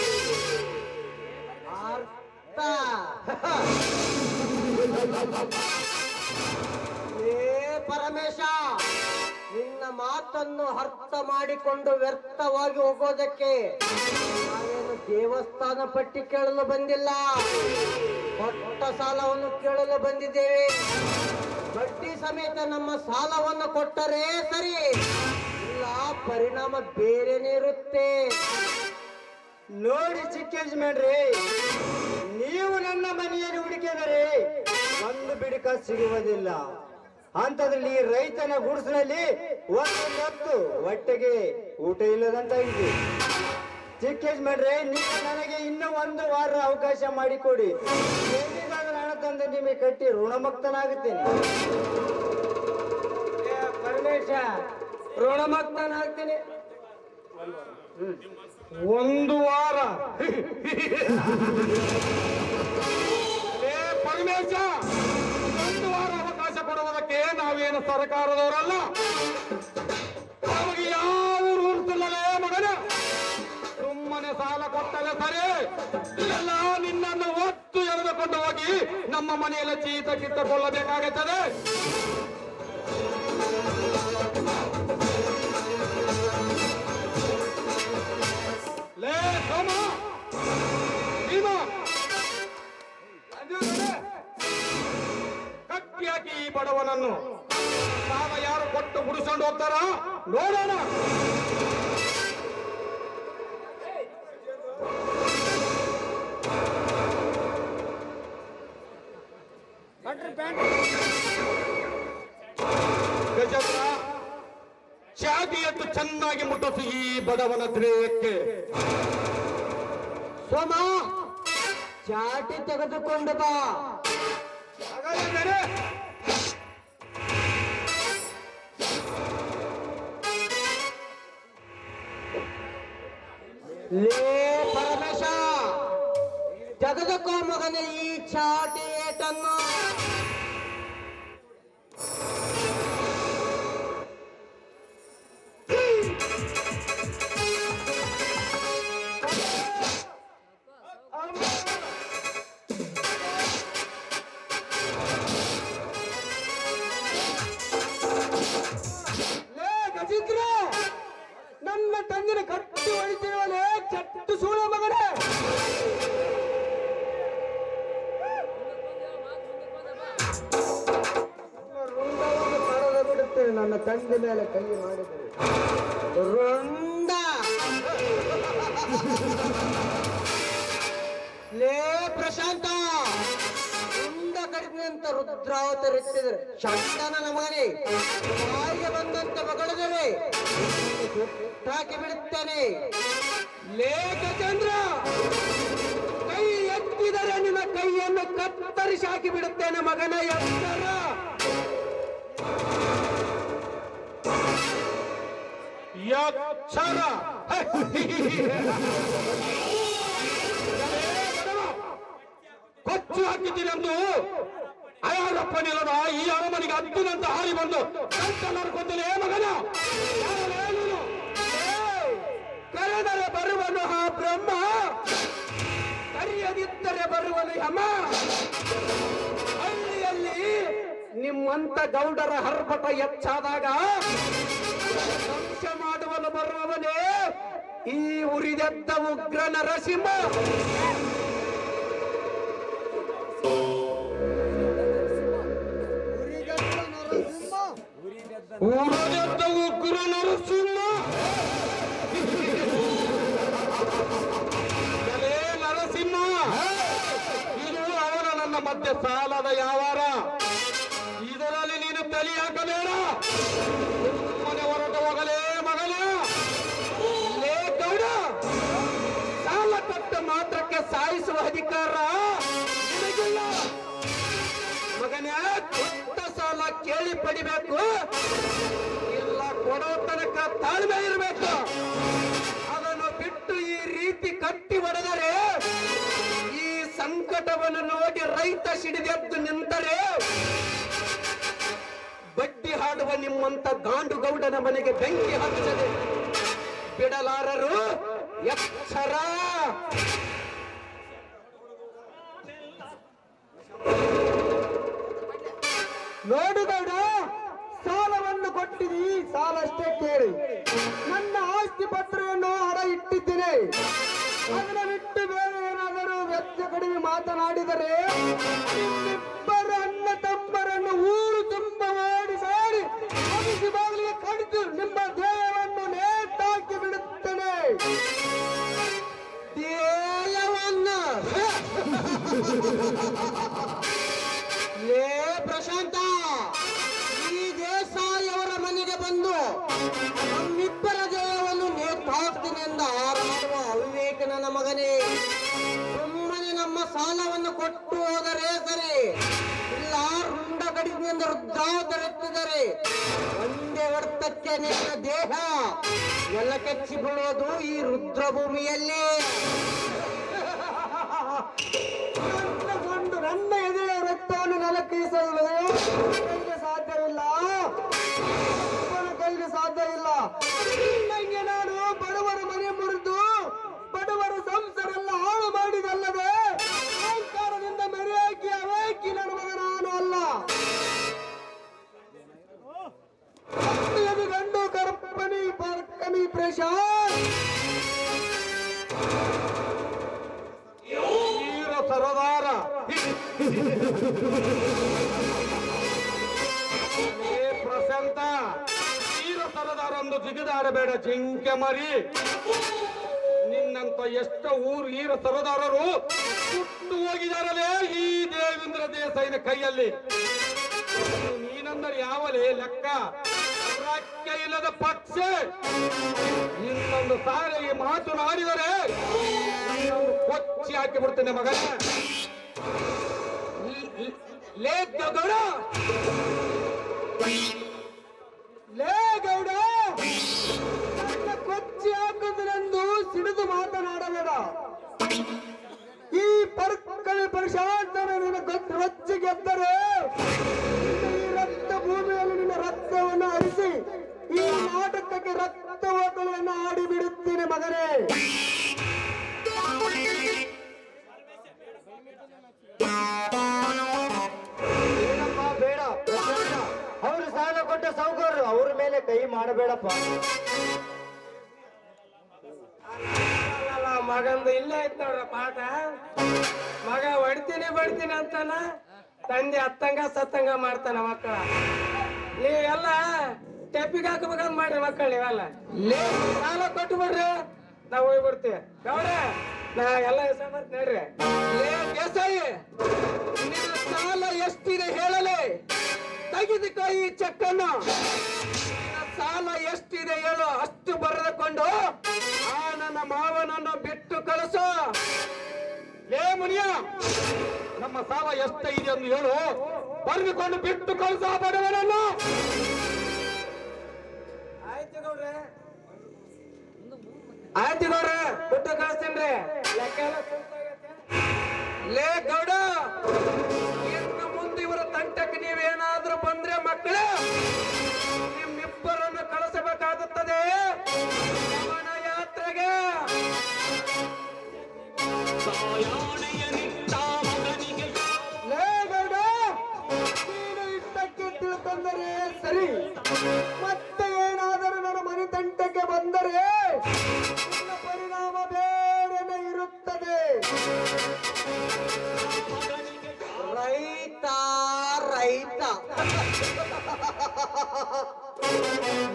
ಏ ಪರಮೇಶ, ನಿನ್ನ ಮಾತನ್ನು ಅರ್ಥ ಮಾಡಿಕೊಂಡು ವ್ಯರ್ಥವಾಗಿ ಹೋಗೋದಕ್ಕೆ ನಾವೇನು ದೇವಸ್ಥಾನ ಪಟ್ಟಿ ಕೇಳಲು ಬಂದಿಲ್ಲ. ಕೊಟ್ಟ ಸಾಲವನ್ನು ಕೇಳಲು ಬಂದಿದ್ದೇವೆ. ಬಡ್ಡಿ ಸಮೇತ ನಮ್ಮ ಸಾಲವನ್ನು ಕೊಟ್ಟರೆ ಸರಿ, ಇಲ್ಲ ಪರಿಣಾಮ ಬೇರೆನೇ ಇರುತ್ತೆ. ನೋಡಿ ಚಿಕ್ಕ ಯಜಮಾನ್ರಿ, ನೀವು ನನ್ನ ಮನೆಯನ್ನು ಹುಡುಕಿದರೆ ಒಂದು ಬಿಡುಕ ಸಿಗುವುದಿಲ್ಲ. ಅಂತದ್ರಲ್ಲಿ ಈ ರೈತನ ಗುಡಿಸಿನಲ್ಲಿ ಹೊತ್ತು ಹೊಟ್ಟೆಗೆ ಊಟ ಇಲ್ಲದಂತಾಗಿದೆ. ಚಿಕ್ಕ ಯಜಮಾನ್ರೆ, ನೀವು ನನಗೆ ಇನ್ನೂ 1 ವಾರ ಅವಕಾಶ ಮಾಡಿಕೊಡಿ. ಎಲ್ಲಿಗಾದ್ರೂ ಹಣ ತಂದು ನಿಮಗೆ ಕಟ್ಟಿ ಋಣಮುಕ್ತನಾಗುತ್ತೇನೆ. ಪರಮೇಶ, ಋಣಮುಕ್ತನಾಗ್ತೀನಿ. 1 ವಾರ? ಲೇ ಪರಮೇಶ, 1 ವಾರ ಅವಕಾಶ ಕೊಡುವುದಕ್ಕೆ ನಾವೇನು ಸರ್ಕಾರದವರಲ್ಲ. ನಮಗೆ ಯಾವ ರೂಲ್ಸ್ ಇಲ್ಲಲೇ ಮಗನ. ಸುಮ್ಮನೆ ಸಾಲ ಕೊಟ್ಟರೆ ಸರಿ, ಎಲ್ಲ ನಿನ್ನನ್ನು ಒತ್ತು ಎಳೆದುಕೊಂಡು ಹೋಗಿ ನಮ್ಮ ಮನೆಯಲ್ಲಿ ಚೀತ ಕಿತ್ತುಕೊಳ್ಳಬೇಕಾಗುತ್ತದೆ. ಲೇ ಸೋಮ, ಭೀಮ, ಕಟ್ಟಿ ಹಾಕಿ ಈ ಬಡವನನ್ನು. ಸಾಲ ಯಾರು ಕೊಟ್ಟು ಮುಡಿಸ್ಕೊಂಡು ಹೋಗ್ತಾರ ನೋಡೋಣ. ಗಜೇಂದ್ರ, ಚಾಟಿಯಟ್ಟು ಚೆನ್ನಾಗಿ ಮುಟ್ಟಿಸಿ ಈ ಬಡವನ ಧ್ಯೇಯಕ್ಕೆ. ಸೋಮ, ಚಾಟಿ ತೆಗೆದುಕೊಂಡು ಬಾ. ಹಾಗಾದರೆ ಲೇ ಪರಮೇಶ, ತೆಗೆದುಕೋ ಮಗನೇ ಈ ಚಾಟಿ ಏಟನ್ನು. ಲೇ ಗಜೇಂದ್ರ, ನನ್ನ ತಂದಿನ ಕಟ್ಟ ನನ್ನ ತಂದೆ ಮೇಲೆ ಕೈ ಮಾಡಿದರು. ರುಂಡ ಲೇ ಪ್ರಶಾಂತ, ರುಂಡ ಕಡಿಮೆಂತ ರುದ್ರಾವತರಿಸಿದರೆ ಚಂಡನ ನಮಗನೆ ಬಾಯಿಗೆ ಬಂದಂತೆ ಮಗಳಿದರೆ ಹಾಕಿ ಬಿಡುತ್ತೇನೆ. ಲೇ ಗಜೇಂದ್ರ, ಕೈ ಎತ್ತಿದರೆ ನಿನ್ನ ಕೈಯನ್ನು ಕತ್ತರಿಸಿ ಹಾಕಿ ಬಿಡುತ್ತೇನೆ ಮಗನ ಎತ್ತರ. ಯಕ್ಷರ ಕೊಚ್ಚು ಹಾಕಿದ್ದೀರೆಂದು ಅಯ್ಯಪ್ಪ ನಿಲ್ಲದ ಈ ಅರಮನೆಗೆ ಹತ್ತಿನಂತ ಹಾರಿ ಬಂದು ಕೊಂದಲೇ ಮಗನ. ಕರೆದರೆ ಬರುವನು ಆ ಬ್ರಹ್ಮ, ಕರೆಯದಿದ್ದರೆ ಬರುವನು ಯಮ. ಹಳ್ಳಿಯಲ್ಲಿ ನಿಮ್ಮಂತ ಗೌಡರ ಹರ್ಭಟ ಹೆಚ್ಚಾದಾಗ ಧ್ವಂಸ ಮಾಡುವನು ಬರುವವನೇ ಈ ಉರಿದೆದ್ದ ಉಗ್ರ ನರಸಿಂಹ. ಊರದೆದ್ದ ಉಗ್ರ ನರಸಿಂಹ. ಎಲೇ ನರಸಿಂಹ, ಇದು ಅವನ ನನ್ನ ಮಧ್ಯೆ ಸಾಲದ ಯಾವಾರ. ಇದರಲ್ಲಿ ನೀನು ತಲೆ ಹಾಕಬೇಡ. ಮನೆ ಹೊರಟು ಹೋಗಲೇ ಮಗನ. ಲೇ ಗೌಡ, ಸಾಲ ಕೊಟ್ಟ ಮಾತ್ರಕ್ಕೆ ಸಾಯಿಸುವ ಅಧಿಕಾರ ನಿನಗಿಲ್ಲ ಮಗನೇ. ಕೊಟ್ಟ ಸಾಲ ಕೇಳಿ ಪಡಿಬೇಕು, ಇಲ್ಲ ಕೊಡೋ ತನಕ ತಾಳ್ಮೆ ಇರಬೇಕು. ಅದನ್ನು ಬಿಟ್ಟು ಈ ರೀತಿ ಕಟ್ಟಿ ಹೊಡೆದರೆ, ಈ ಸಂಕಟವನ್ನು ನೋಡಿ ರೈತ ಸಿಡಿದೆದ್ದು ನಿಂತರೆ, ಬಡ್ಡಿ ಹಾಡುವ ನಿಮ್ಮಂತ ಗಾಂಡು ಗೌಡನ ಮನೆಗೆ ಬೆಂಕಿ ಹಚ್ಚದೆ ಬಿಡಲಾರರು ಎಚ್ಚರ. ನೋಡು ಗೌಡ, ಸಾಲವನ್ನು ಕೊಟ್ಟಿದ್ದೀ, ಸಾಲಷ್ಟೇ ಕೇಳಿ. ನನ್ನ ಆಸ್ತಿ ಪತ್ರವನ್ನು ಹಣ ಇಟ್ಟಿದ್ದೇನೆ. ಅದನ್ನ ಬಿಟ್ಟು ಬೇರೆ ಏನಾದರೂ ವೆಚ್ಚ ಕಡಿಮೆ ಮಾತನಾಡಿದರೆ ನಿಮ್ಮಿಬ್ಬರು ಅಣ್ಣ ತಮ್ಮರನ್ನು ಊರು ತುಂಬ ಮಾಡಿ ಸಾರಿ ಮುಗಿಸಿ ಬಾಗಿಲಿಗೆ ಕಡಿದು ನಿಮ್ಮ ದೇಹವನ್ನು ನೇತಾಕಿ ಬಿಡುತ್ತೇನೆ. ದೇಯವನ್ನು ಲೇ ಪ್ರಶಾಂತ, ಈ ದೇಸಾಯಿಯವರ ಮನೆಗೆ ಬಂದು ನಮ್ಮಿಬ್ಬರ ದೇಹವನ್ನು ನೇತಾಕ್ತೀನಿ ಎಂದ ಆರಾಡುವ ಅವಿವೇಕನ ಮಗನೇ. ಸುಮ್ಮನೆ ನಮ್ಮ ಸಾಲವನ್ನು ಕೊಟ್ಟು ಹೋದರೆ ಸರಿ, ಇಲ್ಲ ರುಂಡ ಕಡಿಮೆಯಿಂದ ವೃದ್ಧಾವತರೆತ್ತಿದರೆ ಒಂದೇ ಹೊಡೆತಕ್ಕೆ ನಿನ್ನ ದೇಹ ಎಲ್ಲ ಕೆಚ್ಚಿ ಬೀಳೋದು ಈ ರುದ್ರಭೂಮಿಯಲ್ಲಿ. ನನ್ನ ಎದೆಯ ರಕ್ತವನ್ನು ನೆಲಕ್ಕೀಸಲು ಕೈಗೆ ಸಾಧ್ಯವಿಲ್ಲ, ಕೈಗೆ ಸಾಧ್ಯವಿಲ್ಲ. ನಂಗೆ ನಾನು ಬಡವರ ಮನೆ ಮುರಿದು ಬಡವರ ಸಂಸಾರೆಲ್ಲ ಹಾಳು ಮಾಡಿದಲ್ಲದೆ ಅಹಂಕಾರದಿಂದ ಮೆರೆಯಾಕಿ ಅವೇಕಿ ನನ್ನ ಮಗ ನಾನು ಅಲ್ಲ. ಎದು ಗಂಡು ಕರ್ಪಣಿ ಪರ್ಕಮಿ ಪ್ರಶಾಂತ್ ವೀರ ಸರದಾರ. ಏ ಪ್ರಶಾಂತ, ವೀರ ಸರದಾರ ಒಂದು ಜಿಗಿದಾಡಬೇಡ ಜಿಂಕೆ ಮರಿ. ನಿನ್ನಂತ ಎಷ್ಟ ಊರು ವೀರ ಸರದಾರರು ಸುಟ್ಟು ಹೋಗಿದಾರಲೇ ಈ ದೇವೇಂದ್ರ ದೇಸಾಯಿನ ಕೈಯಲ್ಲಿ. ನೀನಂದರೆ ಯಾವಲೇ ಲೆಕ್ಕ? ರಾಜ್ಯ ಇಲ್ಲದ ಪಕ್ಷ. ಇನ್ನೊಂದು ಸಾರಿ ಈ ಮಾತನಾಡಿದರೆ ಕೊಚ್ಚಿ ಹಾಕಿ ಬಿಡ್ತೇನೆ ಮಗನ. ಲೇ ಗೌಡ, ಲೇ ಗೌಡ, ನನ್ನ ಕೊಚ್ಚಿ ಹಾಕುವುದರೆಂದು ಸಿಡಿದು ಮಾತನಾಡಬೇಡ. ಈ ಪರ್ಕಳಿ ಪ್ರಶಾಂತನ ನಿನ್ನ ರೊಚ್ಚಿ ಗೆದ್ದರೆ ಈ ರಕ್ತ ಭೂಮಿಯಲ್ಲಿ ನಿನ್ನ ರಕ್ತವನ್ನು ಹರಿಸಿ ಈ ನಾಟಕಕ್ಕೆ ರಕ್ತ ಓಕಳಿಯನ್ನು ಆಡಿ ಬಿಡುತ್ತೇನೆ ಮಗನೇ. ಏನಪ್ಪ ಬೇಡ ಪ್ರಶಾಂತ, ಅವರು ಸಾಲ ಕೊಟ್ಟ ಸಾಹುಕಾರರು, ಅವ್ರ ಮೇಲೆ ಕೈ ಮಾಡಬೇಡಪ್ಪ. ಮಗಂದು ಇಲ್ಲೇ ಐತ್ ನೋಡ್ರ ಪಾಠ. ಮಗ ಹೊಡ್ತೀನಿ ಬಡ್ತೀನಿ ಅಂತಾನ, ತಂದೆ ಹತ್ತಂಗ ಸತ್ತಂಗ ಮಾಡ್ತಾನ ಮಕ್ಕಳ. ನೀವೆಲ್ಲ ತೆಪ್ಪಿಗೆ ಹಾಕಬೇಕಂತ ಮಾಡ್ರಿ ಮಕ್ಕಳು ನೀವೆಲ್ಲ ಸಾಲ ಕೊಟ್ಟು ಬರ್ರಿ ನಾವು ಹೋಗಿ ಬರ್ತೀವಿ ಗೌಡ ನಾ ಎಲ್ಲ ಹೆಸರು ಮಾಡ್ತೀನಿ ಹೇಳ್ರಿ ದೇಸಾಯಿ ನಿನ್ನ ಸಾಲ ಎಷ್ಟಿದೆ ಹೇಳಲೇ ತೆಗೆದುಕೋ ಈ ಚೆಕ್ಕನ್ನು ನಿನ್ನ ಸಾಲ ಎಷ್ಟಿದೆ ಹೇಳು ಅಷ್ಟು ಬರೆದುಕೊಂಡು ಆ ನನ್ನ ಮಾವನನ್ನು ಬಿಟ್ಟು ಕಳಿಸು. ಲೇ ಮುನಿಯ ನಮ್ಮ ಸಾಲ ಎಷ್ಟೈದೆ ಎಂದು ಹೇಳು, ಬರೆದುಕೊಂಡು ಬಿಟ್ಟು ಕಳಿಸ ಬಡವನನ್ನು. ಆಯ್ತು ಗೌಡ್ರೆ ಆಯ್ತು ಗೌಡ್ರೆ ಬಿಟ್ಟು ಕಳಿಸ್ತೀನಿ ಲೆಕ್ಕ ಎಲ್ಲ ಸುತ್ತಾಗೈತೆ. ಲೇ ಗೌಡ, ಇನ್ನು ಮುಂದೆ ಇವರ ತಂಟಕ್ಕೆ ನೀವೇನಾದ್ರೂ ಬಂದ್ರೆ ಮಕ್ಕಳು ನಿಮ್ಮಿಬ್ಬರನ್ನು ಕಳಿಸಬೇಕಾಗುತ್ತದೆ ಗಮನ ಯಾತ್ರೆಗೆ. ಲೇ ಗೌಡ, ನೀನು ಇಷ್ಟಕ್ಕೆ ತಿಳ್ಕೊಂಡರೆ ಸರಿ, ಮತ್ತೆ ಏನಾದರೂ ನನ್ನ ಮನೆ ತಂಟಕ್ಕೆ ಬಂದರೆ ನಿನ್ನ ಪರಿಣಾಮ ಬೇರೆನೇ ಇರುತ್ತದೆ. ರೈತ ರೈತ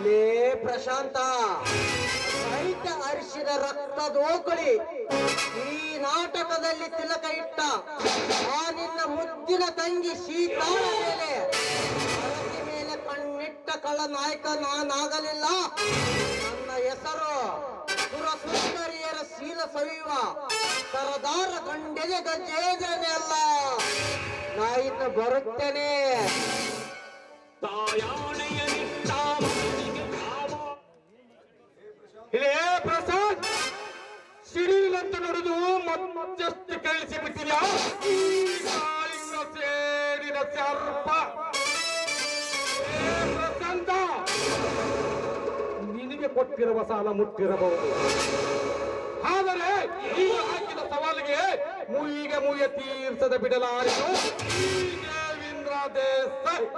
ಲೇ ಪ್ರಶಾಂತ, ರೈತ ಹರಿಸಿದ ರಕ್ತದೋಕಳಿ ಈ ನಾಟಕದಲ್ಲಿ ತಿಲಕ ಇಟ್ಟ ಆ ನಿನ್ನ ಮುದ್ದಿನ ತಂಗಿ ಸೀತಾಳ ಮೇಲೆ ಹರಕೆ ಮೇಲೆ ಕಣ್ಣಿಟ್ಟ ಕಳ್ಳ ನಾಯಕ ನಾನಾಗಲಿಲ್ಲ. ನನ್ನ ಹೆಸರು ಸುರಸುಂದರಿಯರ ಶೀಲ ಸವಿಯುವ ಸರದಾರ ಗಂಡೆಗೆ ಗಜೇಂದ್ರನೇ ಅಲ್ಲ. ನಾ ಇನ್ನು ಬರುತ್ತೇನೆ. ಇದೇ ಪ್ರಸಾದ್ ಸಿಡಿಲಂತ ನುಡಿದು ಮತ್ತೆಷ್ಟು ಕಳಿಸಿ ಬಿಟ್ಟಿದ್ಯಾ ಈ ಕಾಳಿಂಗ ಸೇರಿದ ಸರ್ಪ. ಪ್ರಶಾಂತ, ನಿನಗೆ ಕೊಟ್ಟಿರುವ ಸಾಲ ಮುಟ್ಟಿರಬಹುದು, ಆದರೆ ಈಗ ಹಾಕಿದ ಸವಾಲಿಗೆ ಮುಯಿಗೆ ಮುಯ್ಯ ತೀರ್ಸದ ಬಿಡಲಾರಿತು ಈ ದೇವೇಂದ್ರ ದೇಸಾಯಿ.